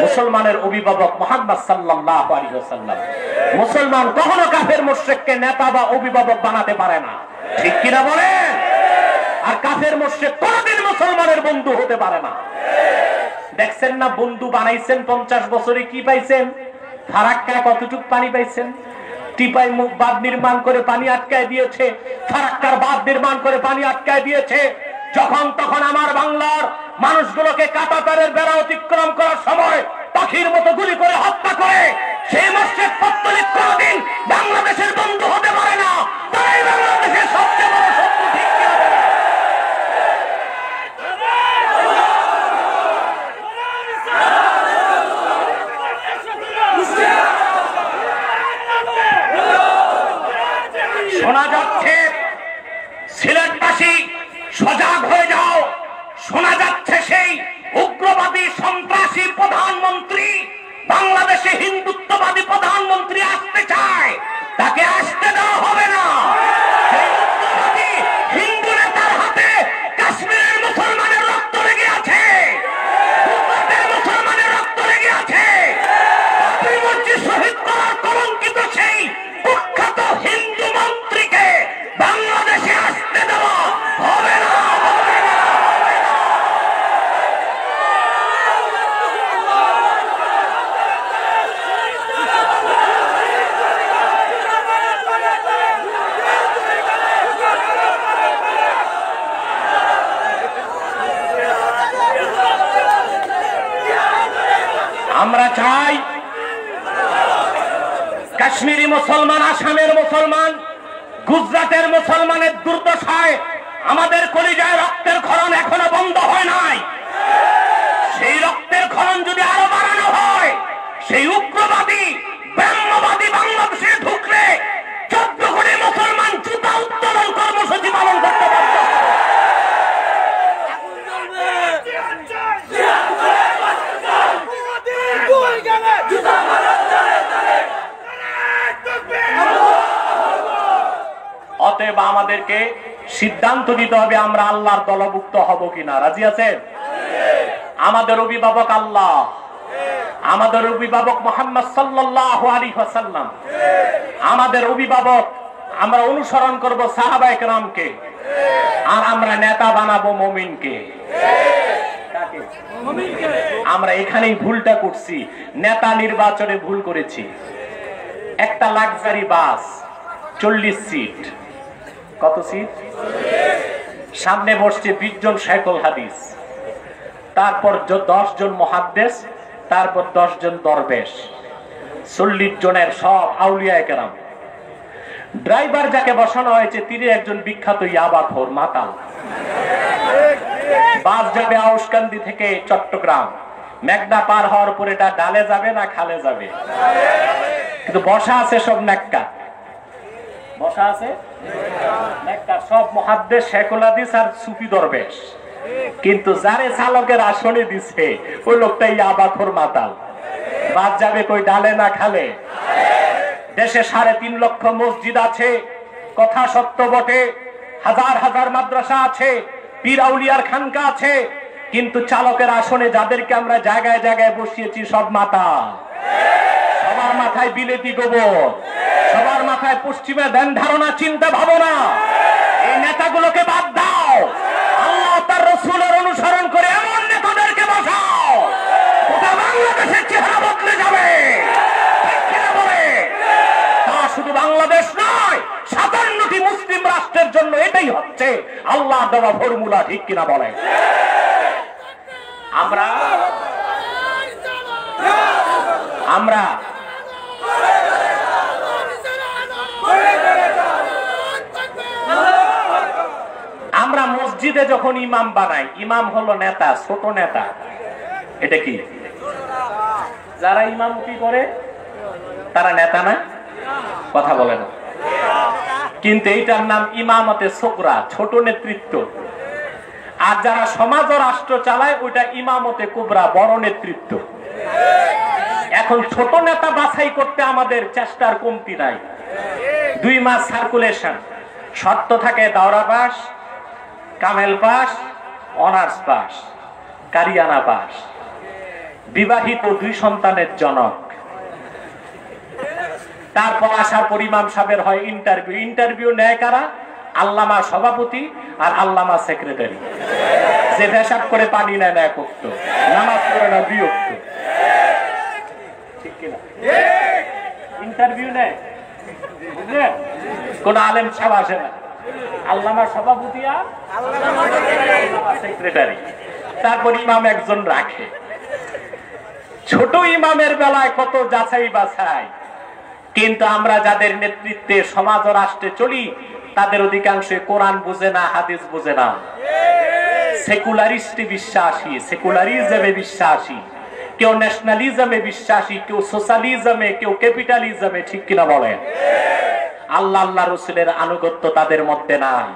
মুসলমানের অভিভাবক মুহাম্মদ সাল্লাল্লাহু আলাইহি ওয়াসাল্লাম। মুসলমান কখনো কাফের মুশরিককে নেতা বা অভিভাবক বানাতে পারে না, ঠিক কিনা বলেন? আর কাফের মুশরিক কোনদিন মুসলমানের বন্ধু হতে পারে না। দেখছেন না, বন্ধু বানাইছেন 50 বছরে, কি পাইছেন? ফারাক্কায় কতটুক পানি পাইছেন? টিপাই মুখ বাঁধ নির্মাণ করে পানি আটকায় দিয়েছে, ফারাক্কার বাঁধ নির্মাণ করে পানি আটকায় দিয়েছে। যখন তখন আমার বাংলার মানুষগুলোকে কাঁটাতারের বেড়া অতিক্রম করার সময় পাখির মতো গুলি করে হত্যা করে সেই মসজিদ পত্তলিক কোনদিন বাংলাদেশের বন্ধু হতে পারে না। তাই বাংলাদেশের সবচেয়ে বড় শত্রু, ঠিক কিনা? শোনা যাচ্ছে সিলেটবাসী সজাগ হয়ে যাও। শোনা যাচ্ছে সেই উগ্রবাদী সন্ত্রাসী প্রধানমন্ত্রী বাংলাদেশে হিন্দুত্ববাদী প্রধানমন্ত্রী আসতে চায়, তাকে আসতে দেওয়া হবে না। সেই উগ্রবাদী হিন্দু নেতার হাতে কাশ্মীরের মুসলমানের রক্ত লেগে আছে, গুজরাটের মুসলমানের রক্ত লেগে আছে। বাবরি মসজিদ শহীদ করার কলঙ্কিত সেই কুখ্যাত হিন্দু মন্ত্রীকে বাংলাদেশে আসতে দেওয়া হবে না, হবে না, হবে না। আমরা চাই কাশ্মীরি মুসলমান, আসামের মুসলমান, গুজরাটের মুসলমানের দুর্দশায় আমাদের কলিজায় রক্তের ক্ষরণ এখনো বন্ধ হয় নাই। সেই রক্তের ক্ষরণ যদি আরো বাড়ানো হয়, সেই উগ্রবাদী ব্রাহ্মবাদী বাংলাদেশে ঢুকলে 14 কোটি মুসলমান জুতা উত্তোলন কর্মসূচি পালন করতে পারবে। অতএব আমাদেরকে সিদ্ধান্ত নিতে হবে আমরা আল্লাহর দলভুক্ত হব কিনা। রাজি আছেন? আমাদের অভিভাবক আল্লাহ, আমাদের অভিভাবক মুহাম্মদ সাল্লাল্লাহু আলাইহি ওয়াসাল্লাম, আমাদের অভিভাবক। আমরা অনুসরণ করব সাহাবায়ে কেরামকে, আর আমরা নেতা বানাবো মুমিনকে। আমরা এখানেই ভুলটা করছি, নেতা নির্বাচনে ভুল করেছি। একটা লাক্সারি বাস 40 সিট, কত সিট? সামনে বসছে 20 জন শাইখুল হাদিস, তারপর 10 জন মুহাদ্দিস, তারপর 10 জন দরবেশ, 40 জনের সব আউলিয়ায়ে কেরাম। ড্রাইভার যাকে বসানো হয়েছে তিনি একজন বিখ্যাত ইয়াবাখোর মাতাল। বাস যাবে আউশকান্দি থেকে চট্টগ্রাম, মেঘনা পার হওয়ার পর এটা ডালে যাবে না খালে যাবে, কিন্তু বসা আছে সব নেককার, বসা আছে নেককার, সব মুহাদ্দিস, শাইখুল হাদিস আর সুফি দরবেশ। কিন্তু যারে চালকের আসনে দিছে ওই লোকটা ইয়াবাখোর মাতাল। বাস যাবে কই ডালে না খালে? দেশে 3.5 লক্ষ মসজিদ আছে, কথা সত্য বটে, হাজার হাজার মাদ্রাসা আছে, পীর আউলিয়ার খানকা আছে, কিন্তু চালকের আসনে যাদেরকে আমরা জায়গায় জায়গায় বসিয়েছি সব মাতা, সবার মাথায় বিলেতি গোবর, সবার মাথায় পশ্চিমা ধ্যান ধারণা চিন্তা ভাবনা। এই নেতাগুলোকে বাদ দাও, আল্লাহ তার রাসূলের অনুসরণ করে এমন নেতাদেরকে বসাও, গোটা বাংলাদেশের চেহারা বদলে যাবে। তা শুধু বাংলাদেশ নয়, 57টি মুসলিম রাষ্ট্রের জন্য এটাই হচ্ছে আল্লাহ দেওয়া ফর্মুলা, ঠিক কিনা বলে? আমরা আমরা মসজিদে যখন ইমাম বানাই, ইমাম হলো নেতা, ছোট নেতা। এটা কি? যারা ইমামতি করে তারা নেতা না? কথা বলে না। কিন্তু এইটার নাম ইমামতে সুগরা, ছোট নেতৃত্ব। আর যারা সমাজ ও রাষ্ট্র চালায় ওইটা ইমামতে কুবরা, বড় নেতৃত্ব। এখন ছোট নেতা বাছাই করতে আমাদের চেষ্টার কমতি নাই। 2 মাস সার্কুলেশন, শর্ত থাকে দাওরা পাস, কামেল পাস, অনার্স পাস, কারিয়ানা পাস, বিবাহিত 2 সন্তানের জনক। তারপর আসার পর ইমাম সাহেবের হয় ইন্টারভিউ। ইন্টারভিউ নেয় কারা? আল্লামা সভাপতি আর আল্লামা সেক্রেটারি, যে পেশাব করে পানি নেয় না একক্ত, নামাজ পড়ে না বিরক্ত, ঠিক কিনা? ইন্টারভিউ নেয়, বুঝলেন? কোন আলেম সাহেব আসে না, আল্লামা সভাপতি আর আল্লামা সেক্রেটারি। তারপর ইমাম একজন রাখে। ছোট ইমামের বেলায় কত যাচাই বাছাই, কিন্তু আমরা যাদের নেতৃত্বে সমাজ ও রাষ্ট্রে চলি তাদের অধিকাংশই কোরআন বুঝে না, হাদিস বুঝে না, সেকুলারিস্টে বিশ্বাসী, সেকুলারিজমে বিশ্বাসী, কেউ ন্যাশনালিজমে বিশ্বাসী, কেউ সোশ্যালিজমে, কেউ ক্যাপিটালিজমে, ঠিক কিনা বলেন? আল্লাহ আল্লাহ রাসূলের আনুগত্য তাদের মধ্যে নাই।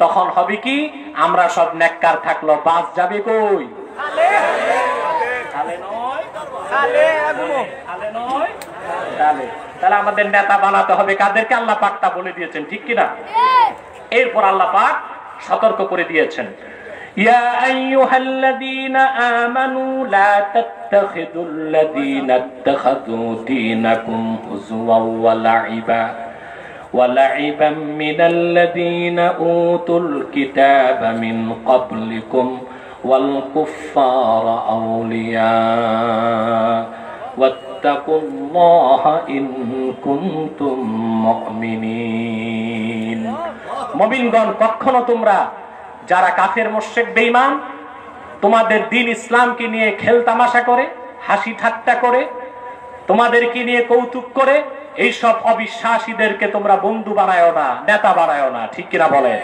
তখন হবে কি? আমরা সব নেককার থাকলো, বাস যাবে কই? তাহলে আমাদের নেতা বানাতে হবে কাদেরকে? আল্লাহ পাক তা বলে দিয়েছেন, ঠিক কিনা? এরপর আল্লাহ পাক সতর্ক করে দিয়েছেন, ইয়া আইয়ুহাল্লাযীনা আমানু লা তাত্তাখিযুল্লাযীনা ইত্তাখাযু দীনাকুম হুজওয়ান ওয়া লা'iban মিনাল্লাযীনা উতুল কিতাবা মিন ক্বাবলিকুম ওয়াল কুফফারা আউলিয়া ওয়াত্তাকুল্লাহা ইন কুনতুম মুমিনিন। মুমিনগণ, কখনো তোমরা যারা কাফের মুশরিক বেঈমান তোমাদের দ্বীন ইসলামকে নিয়ে খেলতামাশা করে, হাসি ঠাট্টা করে, তোমাদেরকে নিয়ে কৌতুক করে, এই সব অবিশ্বাসীদেরকে তোমরা বন্ধু বানায়ও না, নেতা বানায়ও না, ঠিক কিনা বলে?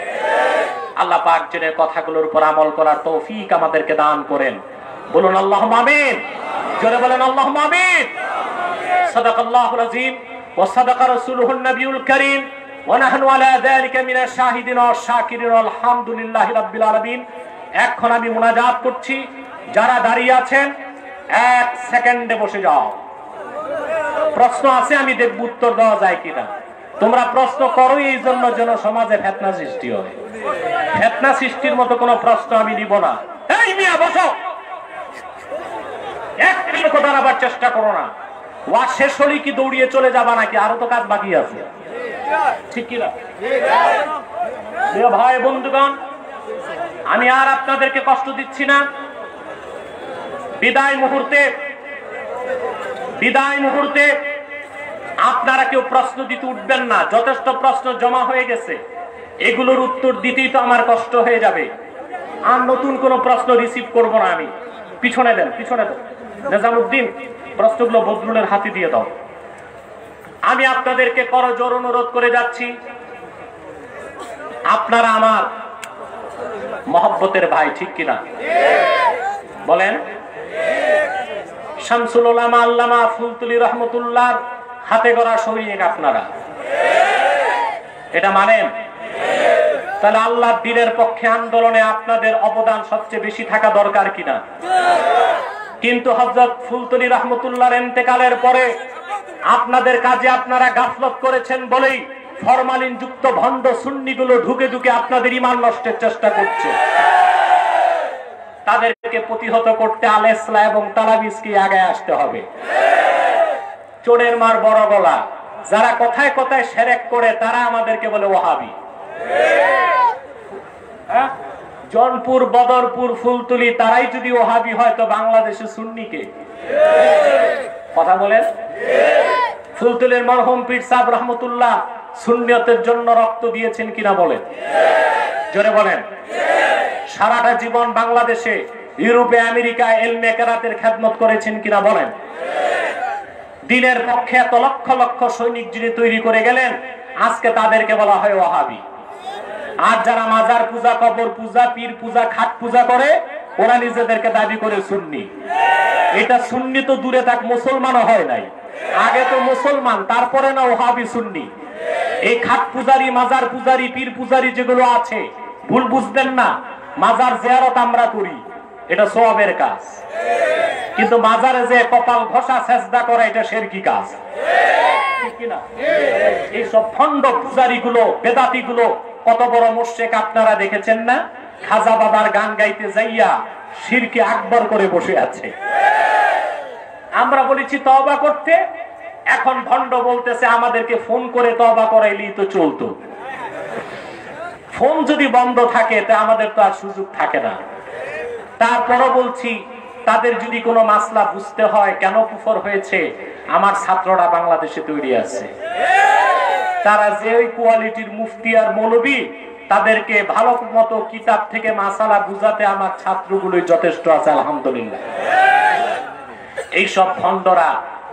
আল্লাহ পাক যেন কথাগুলোর উপর আমল করার তৌফিক আমাদেরকে দান করেন। বলুন আল্লাহুম্মা আমিন। জোরে বলেন আল্লাহুম্মা আমিন। সাদাকাল্লাহুল আযীম ওয়া সাদাকা রাসূলুহুন নবিয়ুল কারীম ওয়া নাহনু আলা যালিকা মিনাশ শাহিদিন ওয়াশ শাকিরিন আলহামদুলিল্লাহি রাব্বিল আলামিন। এখন আমি মুনাজাত করছি, যারা দাঁড়িয়ে আছেন 1 সেকেন্ডে বসে যাও। প্রশ্ন আছে, আমি দেখব উত্তর দেওয়া যায় কিনা। তোমরা প্রশ্ন করো এই জন্য যেন সমাজে ফিতনা সৃষ্টি হয়। ফিতনা সৃষ্টির মতো কোনো প্রশ্ন আমি নিব না। এই মিয়া বসো, এক মিনিট কথা আবার চেষ্টা করো না। ওয়াজ শেষ হলে কি দৌড়িয়ে চলে যাবা নাকি? আরো তো কাজ বাকি আছে, ঠিক কিনা? ভাই বন্ধুগণ, আমি আর আপনাদেরকে কষ্ট দিচ্ছি না। বিদায় মুহূর্তে আপনারা কেউ প্রশ্ন দিতে উঠবেন না। যথেষ্ট প্রশ্ন জমা হয়ে গেছে, এগুলোর উত্তর দিতেই তো আমার কষ্ট হয়ে যাবে। আর নতুন কোন প্রশ্ন রিসিভ করব না আমি। পিছনে দেন। নিজামউদ্দিন, প্রশ্নগুলো বদরুলের হাতে দিয়ে দাও। আমি আপনাদেরকে করজোড় অনুরোধ করে যাচ্ছি, আপনারা আমার মহব্বতের ভাই, ঠিক কিনা বলেন? শামসুল উলামা আল্লামা ফুলতুলি রহমতুল্লাহ হাতে গড়া সৈনিক আপনারা, এটা মানেন? তাহলে আল্লাহর দ্বীনের পক্ষে আন্দোলনে আপনাদের অবদান সবচেয়ে বেশি থাকা দরকার কিনা? কিন্তু হযরত ফুলতলি রাহমাতুল্লাহর ইন্তেকালের পরে আপনাদের কাজে আপনারা গাফলত করেছেন বলেই ফরমালিন যুক্ত ভণ্ড সুন্নিগুলো ঢুকে ঢুকে আপনাদের ঈমান নষ্টের চেষ্টা করছে। তাদেরকে প্রতিহত করতে আল-ইসলাহ এবং তালাবিসকে আগে আসতে হবে। চোরের মার বড় গলা, যারা কথায় কথায় শিরক করে তারা আমাদেরকে বলে ওয়াহাবি। জনপুর, বদরপুর, ফুলতলি তারাই যদি ওয়াহাবি হয় তো বাংলাদেশে সুন্নি কে? কথা বলেন। ফুলতলির মরহুম পীর সাহেব রহমতুল্লাহ সুন্নিয়তের জন্য রক্ত দিয়েছেন কিনা বলেন, জোরে বলেন। সারাটা জীবন বাংলাদেশে, ইউরোপে, আমেরিকায় ইলমে কেরাতের খেদমত করেছেন কিনা বলেন। দিনের পক্ষে এত লক্ষ লক্ষ সৈনিক যিনি তৈরি করে গেলেন, আজকে তাদেরকে বলা হয় ওয়াহাবি। আর যারা মাজার পূজা, কবর পূজা, পীর পূজা, খাট পূজা করে ওরা নিজেদেরকে দাবি করে সুন্নি। এটা সুন্নি তো দূরে থাক, মুসলমানও হয় নাই। আগে তো মুসলমান, তারপরে না ওয়াহাবি সুন্নি। এই খাট পূজারি, মাজার পূজারি, পীর পূজারি যেগুলো আছে, ভুল বুঝবেন না। মাজার জিয়ারত আমরা করি, এটা সওয়াবের কাজ, কিন্তু মাজারে যে কপাল ঘষা সেজদা করা এটা শিরকি কাজ, ঠিক কি না? এই সব ভণ্ড পূজারি গুলো, বেদাতি গুলো কত বড় মুশরিক আপনারা দেখেছেন না? খাজা বাবার গান গাইতে যাইয়া শিরকে আকবর করে বসে আছে। আমরা বলেছি তওবা করতে, এখন ভণ্ড বলতেছে আমাদেরকে ফোন করে তওবা করাইলেই তো চলতো। ফোন যদি বন্ধ থাকে তা আমাদের তো আর সুযোগ থাকে না। তারপরও বলছি, তাদের যদি কোনো মাসলা বুঝতে হয় কেন কুফর হয়েছে, আমার ছাত্ররা বাংলাদেশে তৈরি আছে। তারা যে ওই কোয়ালিটির মুফতি আর মৌলবী, তাদেরকে ভালো মতো কিতাব থেকে মাসালা বুঝাতে আমার ছাত্রগুলোই যথেষ্ট আছে, আলহামদুলিল্লাহ। এইসব ভণ্ডরা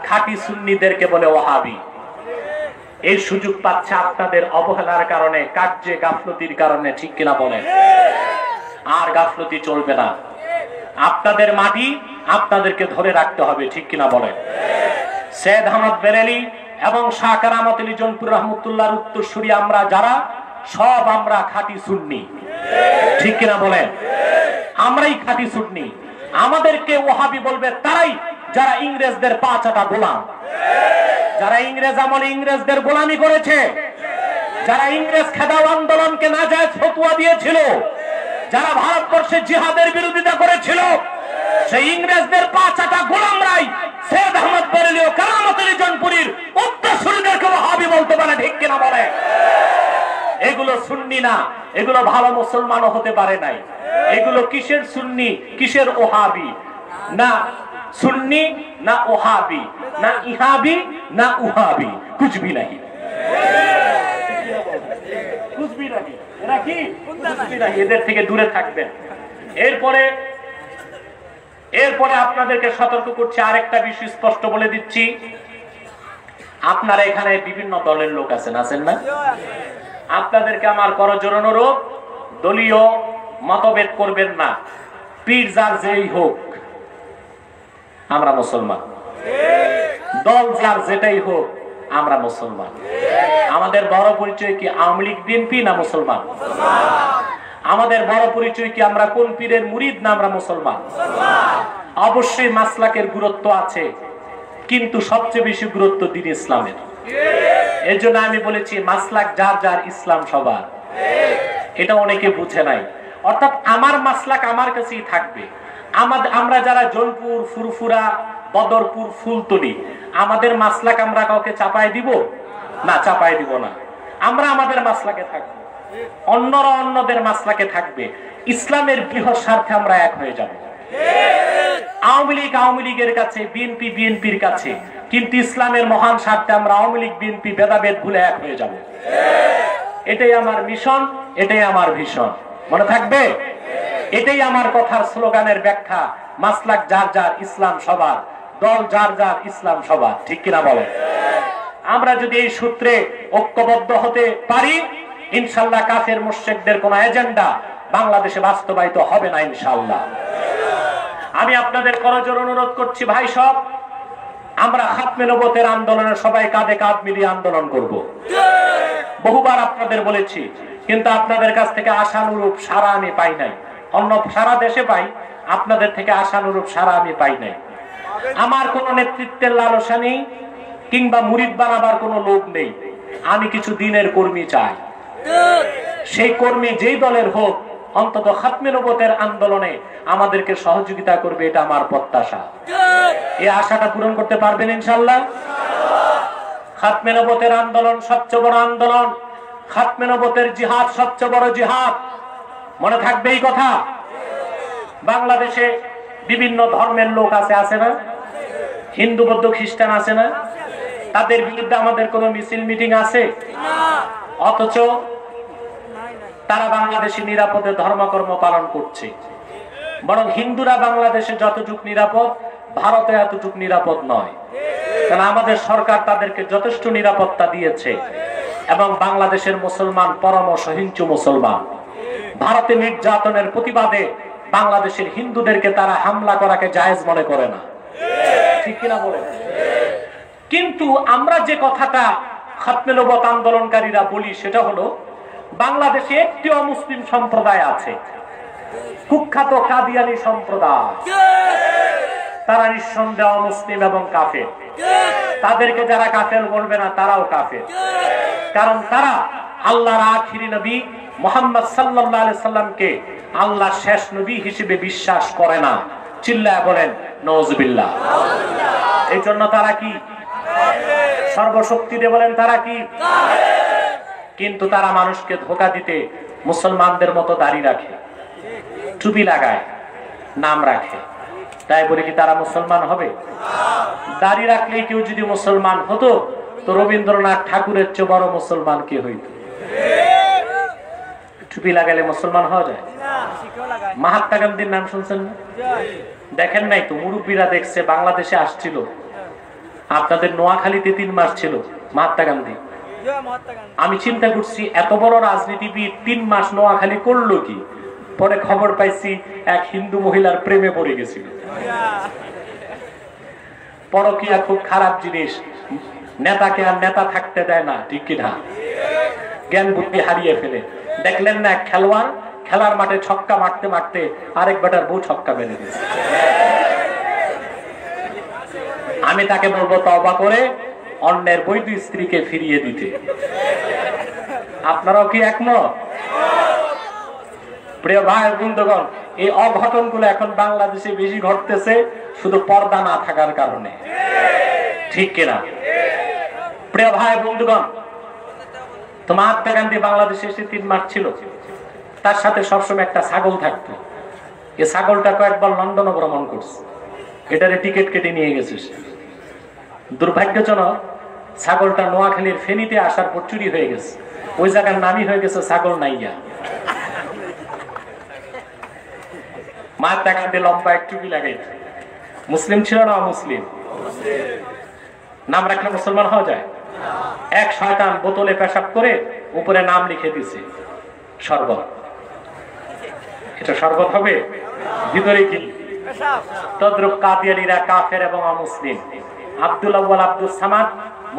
খাঁটি সুন্নিদেরকে বলে ওয়াহাবি। এই সুযোগ পাচ্ছে আপনাদের অবহেলার কারণে, কার্যে গাফলতির কারণে, ঠিক কিনা বলেন? আর গাফলতি চলবে না। আপনাদের মাটি আপনাদেরকে ধরে রাখতে হবে, ঠিক কিনা বলেন? সৈয়দ আহমদ বেরেলি এবং শাহ কারামত আলী জনপুর রহমতুল্লাহর উত্তরসূরি আমরা যারা, সব আমরা খাঁটি সুন্নি, ঠিক কিনা বলেন? আমরাই খাঁটি সুন্নি। আমাদেরকে ওয়াহাবি বলবে তারাই যারা ইংরেজদের পা চাটা গোলাম, যারা ইংরেজ আমলে ইংরেজদের গোলামি করেছে, যারা ইংরেজ খেদাও আন্দোলনকে নাজায়েজ ফতোয়া দিয়েছিল, যারা ভারতবর্ষে জিহাদের বিরোধিতা করেছিল, সেই ইংরেজদের পা চাটা গোলামরাই সৈয়দ আহমদ বেরেলি ও কারামত আলী জনপুরীর উত্তরসূরিদেরকে ওয়াহাবি বলতে পারে, ঠিক কিনা বলে? এগুলো সুন্নি না, এগুলো ভালো মুসলমানও হতে পারে নাই। এগুলো কিসের সুন্নি, কিসের ওহাবি? না সুন্নি, না ওহাবি, না ইহাবি, না উহাবি, কুছ ভি নাহি, কুছ ভি নাহি। এরা কি? কুছ ভি নাহি। এদের থেকে দূরে থাকবেন। এরপরে আপনাদেরকে সতর্ক করছি, আরেকটা বিষয় স্পষ্ট বলে দিচ্ছি। আপনারা এখানে বিভিন্ন দলের লোক আছেন, আছেন না? আপনাদেরকে আমার করজোর অনুরোধ, দলীয় মতভেদ করবেন না। পীর যার যেই হোক, আমরা মুসলমান। দল যার যেটাই হোক, আমরা মুসলমান। আমাদের বড় পরিচয় কি আওয়ামী লীগ, বিএনপি, না মুসলমান? আমাদের বড় পরিচয় কি আমরা কোন পীরের মুরিদ, না আমরা মুসলমান? অবশ্যই মাসলাকের গুরুত্ব আছে, কিন্তু সবচেয়ে বেশি গুরুত্ব দ্বীন ইসলামের। এর জন্য আমি বলেছি মাসলাক যার যার, ইসলাম সবার। এটা অনেকে বুঝে নাই। অর্থাৎ আমার মাসলাক আমার কাছেই থাকবে। আমরা যারা জনপুর, ফুরফুরা, বদরপুর, ফুলতলি, আমাদের মাসলাক আমরা কাউকে চাপায় দিব না, চাপায় দিব না। আমরা আমাদের মাসলাকে থাকবো, অন্যরা অন্যদের মাসলাকে থাকবে। ইসলামের বৃহৎ স্বার্থে আমরা এক হয়ে যাব। আওয়ামী লীগ আওয়ামী লীগের কাছে, বিএনপি বিএনপির কাছে, কিন্তু ইসলামের মহান স্বার্থে আমরা আওয়ামী লীগ বিএনপি ভেদাভেদ ভুলে এক হয়ে যাব। এটাই আমার মিশন, এটাই আমার ভিশন। মনে থাকবে? এটাই আমার কথার স্লোগানের ব্যাখ্যা। মাসলাক যার যার, ইসলাম সবার। দল যার যার, ইসলাম সবার, ঠিক কিনা বলেন? আমরা যদি এই সূত্রে ঐক্যবদ্ধ হতে পারি, ইনশাআল্লাহ কাফের মুশরিকদের কোন এজেন্ডা বাংলাদেশে বাস্তবায়িত হবে না, ইনশাআল্লাহ। আমি আপনাদের করজোর অনুরোধ করছি, ভাই সব, আমরা খাতমে নবুয়তের আন্দোলনে সবাই কাঁধে কাঁধ মিলিয়ে আন্দোলন করব। বহুবার আপনাদের বলেছি, কিন্তু আপনাদের কাছ থেকে আশানুরূপ সাড়া আমি পাই নাই। অন্য সারা দেশে পাই, আপনাদের থেকে আশানুরূপ সারা আমি পাই নাই। আমার কোনো নেতৃত্বের লালসা নেই, কিংবা মুরিদ বানাবার কোনো লোভ নেই। আমি কিছু দিনের কর্মী চাই। সেই কর্মী যেই দলের হোক, অন্তত খাতমে নবুয়তের আন্দোলনে আমাদেরকে সহযোগিতা করবে, এটা আমার প্রত্যাশা। এই আশাটা পূরণ করতে পারবেন ইনশাআল্লাহ? খাতমে নবুয়তের আন্দোলন সবচেয়ে বড় আন্দোলন, খাতমে নবুয়তের জিহাদ সবচেয়ে বড় জিহাদ। মনে থাকবে এই কথা। বাংলাদেশে বিভিন্ন ধর্মের লোক আছে না? হিন্দু, বৌদ্ধ, খ্রিস্টান আছে না? তাদের বিরুদ্ধে আমাদের কোনো মিছিল মিটিং আছে? অথচ তারা বাংলাদেশে নিরাপদে ধর্মকর্ম পালন করছে। বরং হিন্দুরা বাংলাদেশে যতটুকু নিরাপদ, ভারতে এতটুকু নিরাপদ নয়। কারণ আমাদের সরকার তাদেরকে যথেষ্ট নিরাপত্তা দিয়েছে এবং বাংলাদেশের মুসলমান পরম সহিংস মুসলমান। ভারতে নির্যাতনের প্রতিবাদে বাংলাদেশের হিন্দুদেরকে তারা হামলা করাকে জায়েজ মনে করে না, ঠিক কিনা বলে? কিন্তু আমরা যে কথাটা খাতমে নবুয়ত আন্দোলনকারীরা বলি, সেটা হলো বাংলাদেশে একটি অমুসলিম সম্প্রদায় আছে, কুখ্যাত কাদিয়ানী সম্প্রদায়। তারা নিঃসন্দেহ অমুসলিম এবং কাফের। তাদেরকে যারা কাফের বলবে না, তারাও কাফের। কারণ তারা আল্লাহর আখিরি নবী মুহাম্মদ সাল্লাল্লাহু আলাইহি সাল্লামকে আল্লাহর শেষ নবী হিসেবে বিশ্বাস করে না। চিল্লায়া বলেন নাউযুবিল্লাহ। এই জন্য তারা কি সর্বশক্তি দিয়ে বলেন তারা কি? কিন্তু তারা মানুষকে ধোঁকা দিতে মুসলমানদের মতো দাড়ি রাখে, টুপি লাগায়, নাম রাখে। তাই বলে কি তারা মুসলমান হবে? দাড়ি রাখলেই কেউ যদি মুসলমান হতো, তো রবীন্দ্রনাথ ঠাকুরের চেয়ে বড় মুসলমান কে হইত? টুপি লাগালে মুসলমান হওয়া যায়? মহাত্মা গান্ধীর নাম শুনছেন না? দেখেন নাই তো? মুরব্বীরা দেখছে, বাংলাদেশে আসছিল, আপনাদের নোয়াখালীতে 3 মাস ছিল মহাত্মা গান্ধী। আমি চিন্তা করছি এত বড় রাজনীতিবিদ 3 মাস নোয়াখালী করলো কি? পরে খবর পাইছি এক হিন্দু মহিলার প্রেমে পড়ে গেছিল। পরকীয়া খুব খারাপ জিনিস, নেতাকে আর নেতা থাকতে দেয় না, ঠিক কিনা? জ্ঞান বুদ্ধি হারিয়ে ফেলে। দেখলেন না এক খেলোয়াড় খেলার মাঠে ছক্কা মারতে মারতে আরেক বেটার বউ ছক্কা মেরে দিয়েছে। আমি তাকে বলবো তওবা করে অন্যের বৈধ স্ত্রীকে ফিরিয়ে দিতে। আপনারাও কি একমত? প্রিয় ভাই বন্ধুগণ, এই অঘটনগুলো এখন বাংলাদেশে বেশি ঘটতেছে শুধু পর্দা না থাকার কারণে, ঠিক কিনা? প্রিয় ভাই বন্ধুগণ, তো মহাত্মা গান্ধী বাংলাদেশে এসে 3 মাস ছিল। তার সাথে সবসময় একটা ছাগল থাকতো। এই ছাগলটা কয়েকবার লন্ডনে ভ্রমণ করছে, এটারে টিকিট কেটে নিয়ে গেছে। দুর্ভাগ্যজনক ছাগলটা নোয়াখালীর ফেনীতে আসার পর চুরি হয়ে গেছে। ওই জায়গার নামই হয়ে গেছে ছাগল নাইয়া। মহাত্মা গান্ধী লম্বা এক টুপি লাগাইছে। মুসলিম ছিল না অমুসলিম? নাম রাখলে মুসলমান হওয়া যায়? এক শয়তান বোতলে পেশাব করে উপরে নাম লিখে দিছে শরবত। এটা শরবত হবে? ভিতরে কি? তদ্রুপ কাদিয়ানীরা কাফের এবং অমুসলিম। আব্দুল আউয়াল আব্দুল সামাদ,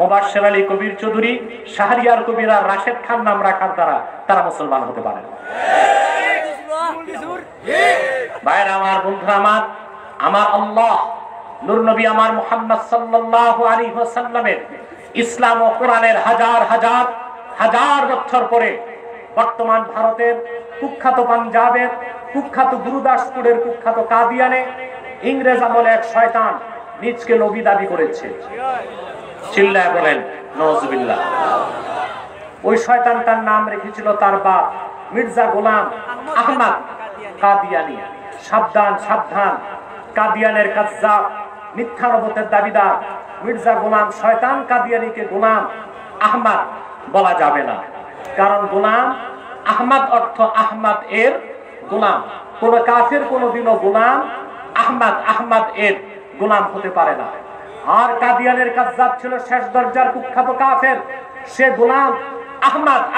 মোবাশ্বের আলী কবির চৌধুরী, শাহরিয়ার কবির আর রাশেদ খান নাম রাখার দ্বারা তারা মুসলমান হতে পারে না। ভাইরা আমার, বন্ধুরা আমার, আমার আল্লাহ নূর নবী আমার মুহাম্মদ সাল্লাল্লাহু আলাইহি ওয়াসাল্লামের ইসলাম ও কোরআনের হাজার হাজার হাজার বছর পরে বর্তমান ভারতের কুখ্যাত পাঞ্জাবের কুখ্যাত গুরুদাসপুরের কুখ্যাত কাদিয়ানে ইংরেজ আমলে এক শয়তান নিজকে নবী দাবি করেছে। চিল্লায় বলেন নাউযুবিল্লাহ। ওই শয়তানটার নাম রেখেছিল তার বাপ মির্জা গোলাম আহমদ কাদিয়ানী। সাবধান সাবধান, কাদিয়ানের কাজ্জাব, মিথ্যা নবুয়তের দাবিদার মির্জা গোলাম শয়তান কাদিয়ানীকে গোলাম আহমদ বলা যাবে না। কারণ গোলাম আহমদ অর্থ আহমদ এর গোলাম। কোন কাফের কোনদিনও গোলাম আহমদ এর গোলাম হতে পারে না। আর কাদিয়ানের কাজ্জাব ছিল শেষ দরজার কুখ্যাত কাফের। সে গোলাম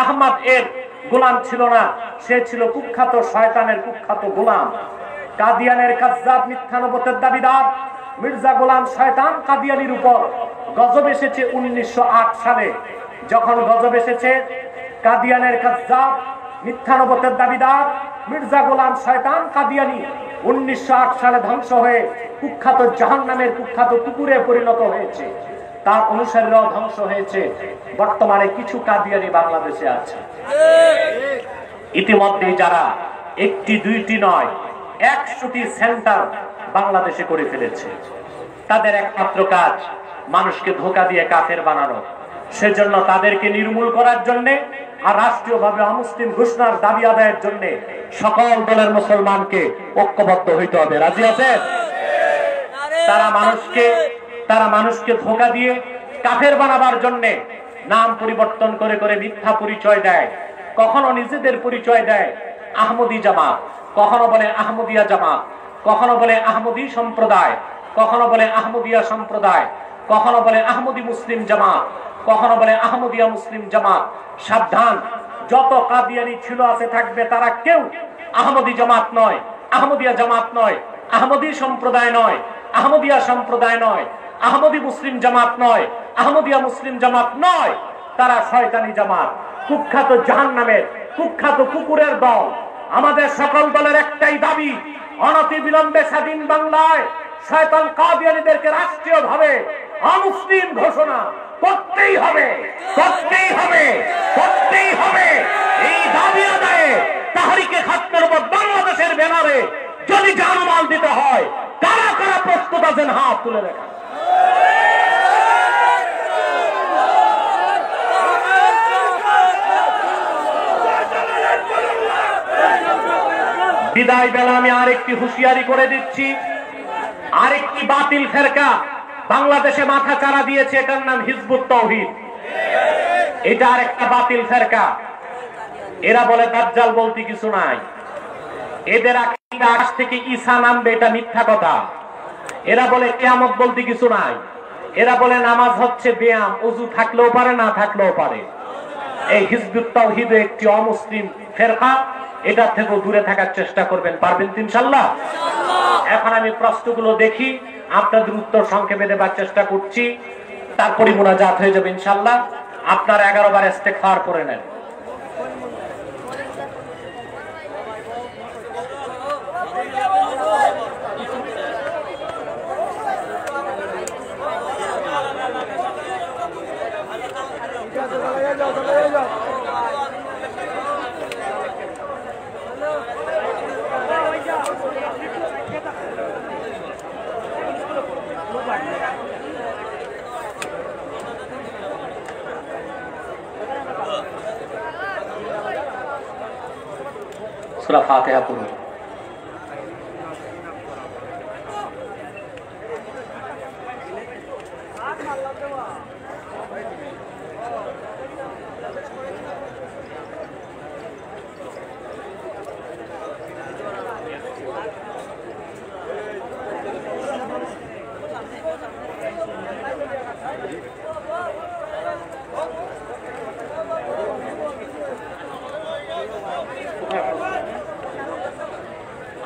আহমদ এর গোলাম ছিল না, সে ছিল কুখ্যাত শয়তানের কুখ্যাত গোলাম। কাদিয়ানের কাজ্জাব মিথ্যা নবুয়তের দাবিদার মির্জা গোলাম শয়তান কাদিয়ানীর উপর গজব এসেছে 1908 সালে। যখন গজব এসেছে, কাদিয়ানের কাজ্জাব মিথ্যা নবুয়তের দাবিদার মির্জা গোলাম শয়তান কাদিয়ানি 1908 সালে ধ্বংস হয়ে কুখ্যাত জাহান্নামের কুখ্যাত কুকুরে পরিণত হয়েছে, তার অনুসারীরাও ধ্বংস হয়েছে। বর্তমানে কিছু কাদিয়ানি বাংলাদেশে আছে। ইতিমধ্যে যারা একটি দুইটি নয় 100টি সেন্টার বাংলাদেশে করে ফেলেছে। তাদের একমাত্র কাজ মানুষকে ধোঁকা দিয়ে কাফের বানানো। সেজন্য তাদেরকে নির্মূল করার জন্য আর রাষ্ট্রীয়ভাবে অমুসলিম ঘোষণার দাবি আদায়ের জন্য সকল দলের মুসলমানকে ঐক্যবদ্ধ হইতে হবে। রাজি আছেন? তারা মানুষকে ধোঁকা দিয়ে কাফের বানাবার জন্য নাম পরিবর্তন করে করে মিথ্যা পরিচয় দেয়। কখনো নিজেদের পরিচয় দেয় আহমদী জামাত, কখনো বলে আহমদিয়া জামাত, কখনো বলে আহমদী সম্প্রদায়, কখনো বলে আহমদিয়া সম্প্রদায়, কখনো বলে আহমদী মুসলিম জামাত, কখনো বলে আহমদিয়া মুসলিম জামাত। সাবধান, যত কাদিয়ানি ছিল আছে থাকবে, তারা কেউ আহমদী জামাত নয়, আহমদিয়া জামাত নয়, আহমদী সম্প্রদায় নয়, আহমদিয়া সম্প্রদায় নয়, আহমদী মুসলিম জামাত নয়, আহমদিয়া মুসলিম জামাত নয়। তারা শয়তানি জামাত, কুখ্যাত জাহান্নামের কুখ্যাত কুকুরের দল। আমাদের সকল দলের একটাই দাবি, অনতিবিলম্বে স্বাধীন বাংলায় শয়তান কাদিয়ানীদেরকে রাষ্ট্রীয়ভাবে অমুসলিম ঘোষণা করতেই হবে, করতেই হবে, করতেই হবে। এই দাবি আদায়ে তাহরিকে খাতমের উপর বাংলাদেশের ব্যানারে যদি জানমাল দিতে হয়, কারা কারা প্রস্তুত আছেন হাত তুলে রাখা। বিদায় বেলা আমি আরেকটি হুঁশিয়ারি করে দিচ্ছি, আরেকটি বাতিল ফেরকা বাংলাদেশে মাথা চারা দিয়েছে, এটার নাম হিজবুত তাওহীদ। এটা আরেকটা বাতিল ফেরকা। এরা বলে দাজ্জাল বলতে কিছু নাই, এদের আকীদা আকাশ থেকে ঈসা নামবে, এটা মিথ্যা কথা। এরা বলে কিয়ামত বলতে কিছু নাই, এরা বলে নামাজ হচ্ছে ব্যায়াম, ওযু থাকলেও পারে না থাকলেও পারে। এই হিজবুত তাওহীদ একটি অমুসলিম ফেরকা, এটা থেকে দূরে থাকার চেষ্টা করবেন, পারবেন ইনশাআল্লাহ। এখন আমি প্রশ্নগুলো দেখি, আপনাদের উত্তর সংক্ষেপে দেবার চেষ্টা করছি, তারপরে মুনাজাত হয়ে যাবে ইনশাআল্লাহ। আপনার 11 বার ইস্তেগফার পড়ে নেন। সূরা ফাতিহা পড়ুন।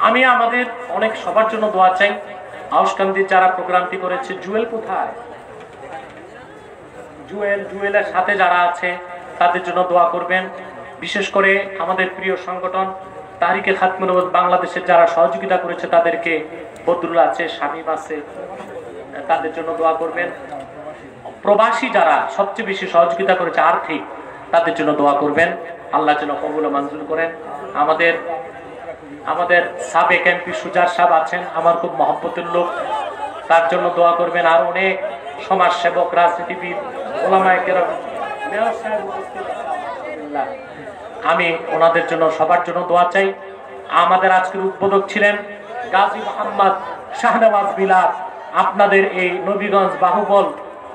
আমি আমাদের অনেক সবার জন্য দোয়া চাই। আউশকান্দির যারা প্রোগ্রামটি করেছে, জুয়েল কোথায়? জুয়েলের সাথে যারা আছে তাদের জন্য দোয়া করবেন। বিশেষ করে আমাদের প্রিয় সংগঠন তাহরিকে খাতমুল উম্মাহ বাংলাদেশের যারা সহযোগিতা করেছে তাদেরকে, বদরুল আছে, শামীম আছে, তাদের জন্য দোয়া করবেন। প্রবাসী যারা সবচেয়ে বেশি সহযোগিতা করেছে আর্থিক, তাদের জন্য দোয়া করবেন। আল্লাহ যেন কবুল ও মঞ্জুর করেন। আমাদের সাবেক এমপি সুজার সাহেব আছেন, আমার খুব মহব্বতের লোক, তার জন্য দোয়া করবেন। আর অনেক সমাজ সেবক, রাজনীতিবিদ, ওলামায়ে কেরাম, মেয়র সাহেব, আমি ওনাদের জন্য সবার জন্য দোয়া চাই। আমাদের আজকের উদ্বোধক ছিলেন গাজী মোহাম্মদ শাহনওয়াজ বিলাল, আপনাদের এই নবীগঞ্জ বাহুবল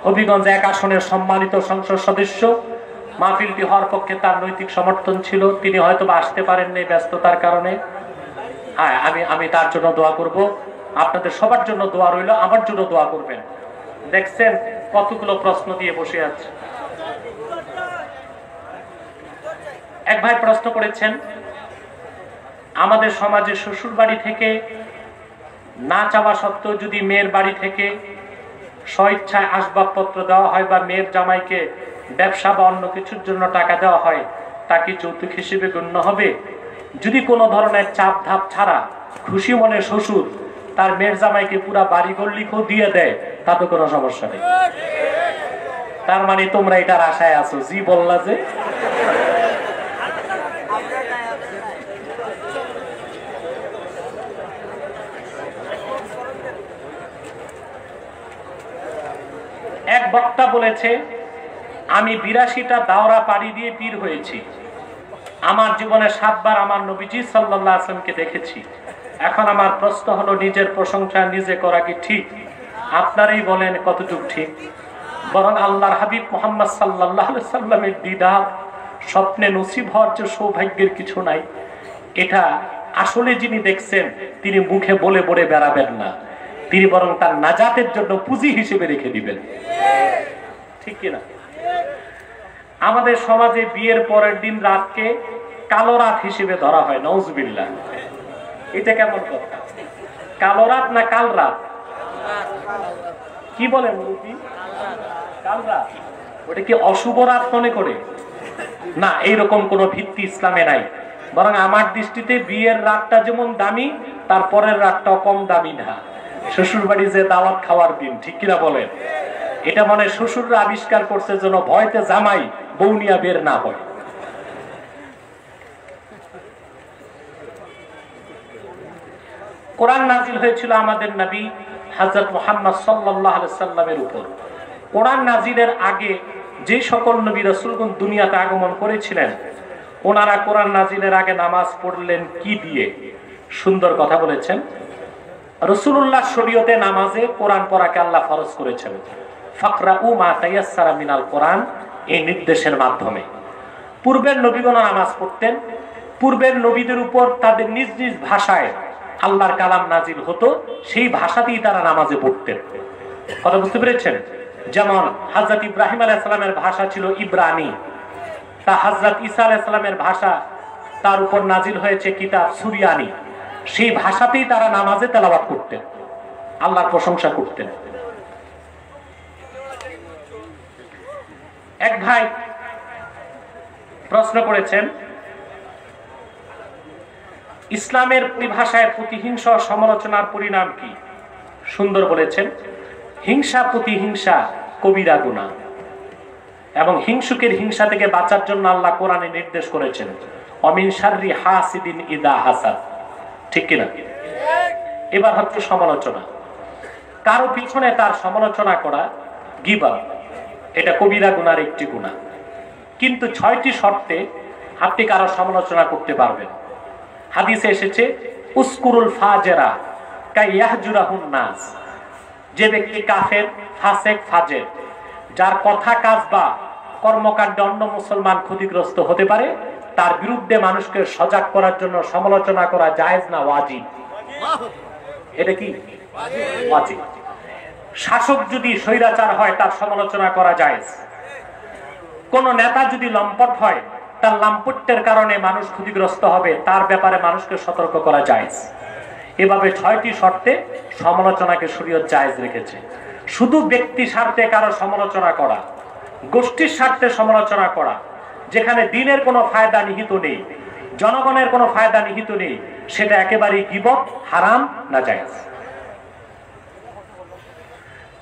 হবিগঞ্জ 1 আসনের সম্মানিত সংসদ সদস্য। মাহফিলটি হওয়ার পক্ষে তার নৈতিক সমর্থন ছিল, তিনি হয়তো আসতে পারেননি ব্যস্ততার কারণে। হ্যাঁ, আমি তার জন্য দোয়া করব। আপনাদের সবার জন্য দোয়া রইল, আমার জন্য দোয়া করবেন। দেখছেন কতগুলো প্রশ্ন দিয়ে বসে আছে। এক ভাই প্রশ্ন করেছেন, আমাদের সমাজে শ্বশুর বাড়ি থেকে না চাওয়া সত্ত্বেও যদি মেয়ের বাড়ি থেকে স্বইচ্ছায় আসবাবপত্র দেওয়া হয় বা মেয়ের জামাইকে ব্যবসা বা অন্য কিছুর জন্য টাকা দেওয়া হয়, তা কি যৌতুক হিসেবে গণ্য হবে? যদি কোনো ধরনের চাপ ধাপ ছাড়া খুশি মনে শ্বশুর তার মেয়ের জামাইকে পুরা বাড়িঘর লিখেও দিয়ে দেয়, তাতে কোনো সমস্যা নেই। তার মানে তোমরা এটার আশায় আছো, জি বললা যে। এক বক্তা বলেছে, আমি 82টা দাওরা পাড়ি দিয়ে পীর হয়েছি। আমার জীবনে 7 বার আমার নবীজি সাল্লাল্লাহু আলাইহি ওয়াসাল্লামকে দেখেছি। এখন আমার প্রশ্ন হলো, নিজের প্রশংসা নিজে করা কি ঠিক? আপনারাই বলেন কতটুকু ঠিক। বরং আল্লাহর হাবিব মুহাম্মদ সাল্লাল্লাহু আলাইহি ওয়াসাল্লামের দিদার স্বপ্নে নসিব হওয়ার যে সৌভাগ্যের কিছু নাই, এটা আসলে যিনি দেখছেন তিনি মুখে বলে বলে বেড়াবেন না, তিনি বরং তার নাজাতের জন্য পুঁজি হিসেবে রেখে দিবেন। ঠিক কিনা? আমাদের সমাজে বিয়ের পরের দিন রাতকে কালো রাত হিসেবে ধরা হয়, নাউজুবিল্লাহ। এটা কেমন কথা? কালো রাত না কাল রাত? কি বলেন কাল রাত? ওটা কি অশুভ রাত মনে করে? না, এইরকম কোন ভিত্তি ইসলামে নাই। বরং আমার দৃষ্টিতে বিয়ের রাতটা যেমন দামি, তার পরের রাতটাও কম দামি না। শ্বশুর বাড়ি যে দাওয়াত খাওয়ার দিন, ঠিক কিনা বলেন? এটা মানে শ্বশুররা আবিষ্কার করছে যেন ভয়তে জামাই বউ নিয়া বের না হয়। কোরআন নাজিল হয়েছিল আমাদের নবী হযরত মুহাম্মদ সাল্লাল্লাহু আলাইহি ওয়াসাল্লামের উপর। কোরআন নাজিলের আগে যে সকল নবী রাসূলগণ দুনিয়াতে আগমন করেছিলেন, ওনারা কোরআন নাজিলের আগে নামাজ পড়লেন কি দিয়ে? সুন্দর কথা বলেছেন। রাসূলুল্লাহ শরীয়তে নামাজে কোরআন পড়াকে আল্লাহ ফরজ করেছেন। ফাকরাউ মা তায়াসসারা মিনাল কোরআন, এই নির্দেশের মাধ্যমে। পূর্বের নবীগণ নামাজ পড়তেন, পূর্বের নবীদের উপর তাদের নিজ নিজ ভাষায় আল্লাহর কালাম নাজিল হতো, সেই ভাষাতেই তারা নামাজে পড়তেন। কথা বুঝতে পেরেছেন? যেমন হযরত ইব্রাহিম আলাইহিস সালামের ভাষা ছিল ইব্রানি, তা হযরত ঈসা আলাইহিস সালামের ভাষা, তার উপর নাজিল হয়েছে কিতাব সুরিয়ানি। সেই ভাষাতেই তারা নামাজে তেলাওয়াত করতেন, আল্লাহর প্রশংসা করতেন। এক ভাই প্রশ্ন করেছেন, ইসলামের পরিভাষায় প্রতিহিংসা সমালোচনার পরিণাম কি? সুন্দর বলেছেন, হিংসা প্রতিহিংসা কবিরা গুনাহ, এবং হিংসুকের হিংসা থেকে বাঁচার জন্য আল্লাহ কোরআনে নির্দেশ করেছেন, অমিন শাররি হাসিদিন ইদা হাসাদ। ঠিক কিনা? এবার হচ্ছে সমালোচনা। কারো পিছনে তার সমালোচনা করা গীবত, এটা কবিরা গুনার একটি গুনাহ। কিন্তু 6টি শর্তে আপনি কারো সমালোচনা করতে পারবেন। হাদিসে এসেছে, উসকুরুল ফাজেরা কাইয়াহজুরাহুন নাস, যে ব্যক্তি কাফের, ফাসেক, ফাজের, যার কথা কাজ বা কর্মকাণ্ডে অন্য মুসলমান ক্ষতিগ্রস্ত হতে পারে, তার বিরুদ্ধে মানুষকে সজাগ করার জন্য সমালোচনা করা জায়েজ না ওয়াজিব? এটা কি ওয়াজিব। শাসক যদি স্বৈরাচার হয় তার সমালোচনা করা জায়েজ। কোন নেতা যদি লম্পট হয়, তার লাম্পট্যের কারণে মানুষ ক্ষতিগ্রস্ত হবে, তার ব্যাপারে মানুষকে সতর্ক করা জায়েজ। এভাবে 6টি শর্তে সমালোচনাকে শরীয়ত জায়েজ রেখেছে। শুধু ব্যক্তি স্বার্থে কারো সমালোচনা করা, গোষ্ঠীর স্বার্থে সমালোচনা করা, যেখানে দ্বীনের কোনো ফায়দা নিহিত নেই, জনগণের কোনো ফায়দা নিহিত নেই, সেটা একেবারেই গীবত, হারাম, নাজায়েজ।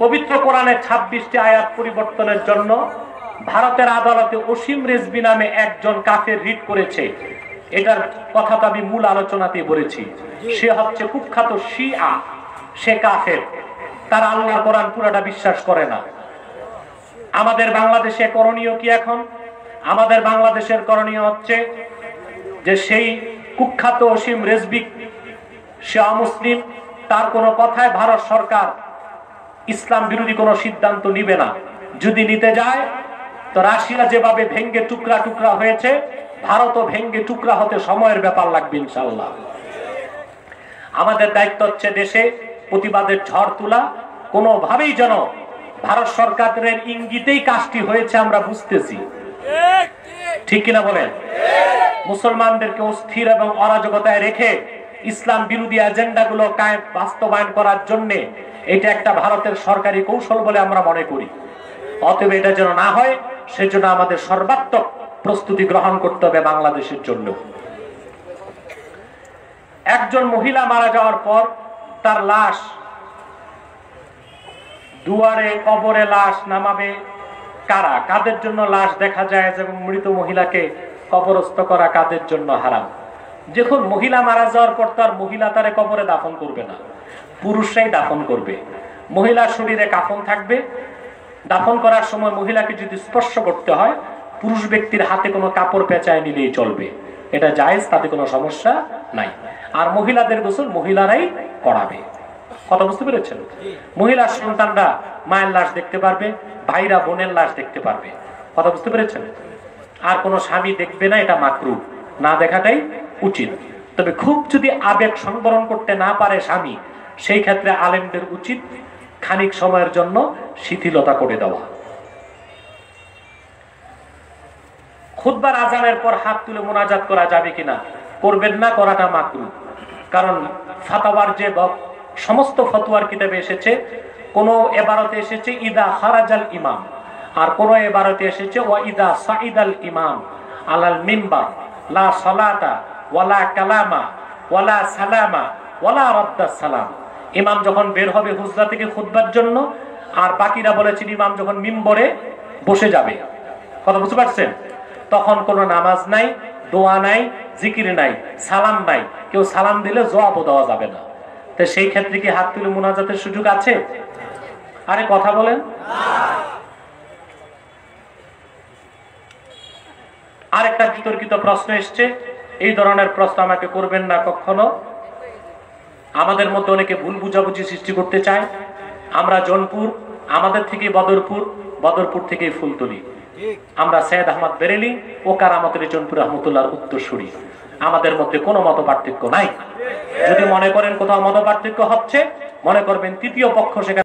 পবিত্র কোরআনের 26টি আয়াত পরিবর্তনের জন্য ভারতের আদালতে অসীম রেজবি নামে একজন কাফের রিট করেছে। এটার কথা তো আমি মূল আলোচনাতে বলেছি। সে হচ্ছে কুখ্যাত শিয়া, সে কাফের, তারা আল্লাহর কোরআন পুরাটা বিশ্বাস করে না। আমাদের বাংলাদেশে করণীয় কি এখন? আমাদের বাংলাদেশের করণীয় হচ্ছে যে সেই কুখ্যাত অসীম রেজবি, সে অমুসলিম, তার কোনো কথায় ভারত সরকার ইসলাম বিরোধী কোনো সিদ্ধান্ত নিবে না। যদি নিতে যায় তো রাশিয়া যেভাবে ভেঙ্গে টুকরা টুকরা হয়েছে, ভারতও ভেঙ্গে টুকরা হতে সময়ের ব্যাপার লাগবে ইনশাআল্লাহ। আমাদের দায়িত্ব হচ্ছে দেশে প্রতিবাদের ঝড় তোলা। কোনোভাবেই যেন ভারত সরকারের ইঙ্গিতেই কাজটি হয়েছে আমরা বুঝতেছি, ঠিক কিনা বলেন? মুসলমানদেরকে অস্থির এবং অরাজকতায় রেখে ইসলাম বিরোধী এজেন্ডাগুলো বাস্তবায়ন করার জন্য এটা একটা ভারতের সরকারি কৌশল বলে আমরা মনে করি। অতএব এটা যেন না হয়, সেজন্য আমাদের সর্বাত্মক প্রস্তুতি গ্রহণ করতে হবে বাংলাদেশের জন্য। একজন মহিলা মারা যাওয়ার পর তার লাশ দুয়ারে কবরে লাশ নামাবে কারা? কাদের জন্য লাশ দেখা যায় এবং মৃত মহিলাকে কবরস্থ করা কাদের জন্য হারাম? যখন মহিলা মারা যাওয়ার পর তার মহিলা তারে কবরে দাফন করবে না, পুরুষরাই দাফন করবে। মহিলার শরীরে কাফন থাকবে, দাফন করার সময় মহিলাকে যদি স্পর্শ করতে হয় পুরুষ ব্যক্তির হাতে কোনো কাপড় পেঁচায় নিলেই চলবে, এটা জায়েজ, তাতে কোনো সমস্যা নাই। আর মহিলাদের গোসল মহিলারাই করাবে। কথা বুঝতে পেরেছেন? মহিলার সন্তানরা মায়ের লাশ দেখতে পারবে, ভাইরা বোনের লাশ দেখতে পারবে। কথা বুঝতে পেরেছেন? আর কোনো স্বামী দেখবে না, এটা মাকরুহ, না দেখাটাই উচিত। তবে খুব যদি আবেগ সংবরণ করতে না পারে স্বামী, সেই ক্ষেত্রে আলেমদের উচিত খানিক সময়ের জন্য শিথিলতা করে দেওয়া। খুতবার আজানের পর হাত তুলে মোনাজাত করা যাবে কিনা? করবেন না, করাটা মাকরুহ। কারণ ফাতাওয়ার যে সমস্ত ফতোয়ার কিতাবে এসেছে, কোন এবারতে এসেছে ইদা খারাজাল ইমাম, আর কোন এবারতে এসেছে ওয়া ইদা সাইদাল ইমাম আলাল মিম্বার লা সালাতা ওয়ালা কালামা ওয়ালা সালামা ওয়ালা রাদ্দাস সালাম। ইমাম যখন বের হবে হুজরা থেকে খুতবার জন্য, আর বাকিরা বলেছেন ইমাম যখন মিম্বরে বসে যাবে, কথা বুঝতে পারছেন, তখন কোনো নামাজ নাই, দোয়া নাই, জিকির নাই, সালাম নাই। কেউ সালাম দিলে জবাবও দেওয়া যাবে না। তো সেই ক্ষেত্রে কি হাত তুলে মুনাজাতের সুযোগ আছে? আরে কথা বলেন। আরেকটা বিতর্কিত প্রশ্ন এসছে, এই ধরনের প্রশ্ন আমাকে করবেন না কখনো। আমাদের মধ্যে অনেকে ভুল বুঝাবুঝি সৃষ্টি করতে চায়। আমরা জৌনপুর, আমাদের থেকে বদরপুর, বদরপুর থেকে ফুলতলি। আমরা সৈয়দ আহমদ বেরেলি ও কারামতের জৌনপুর রহমতুল্লাহর উত্তরসূরি। আমাদের মধ্যে কোনো মত পার্থক্য নাই। যদি মনে করেন কোথাও মত পার্থক্য হচ্ছে, মনে করবেন তৃতীয় পক্ষ সেখানে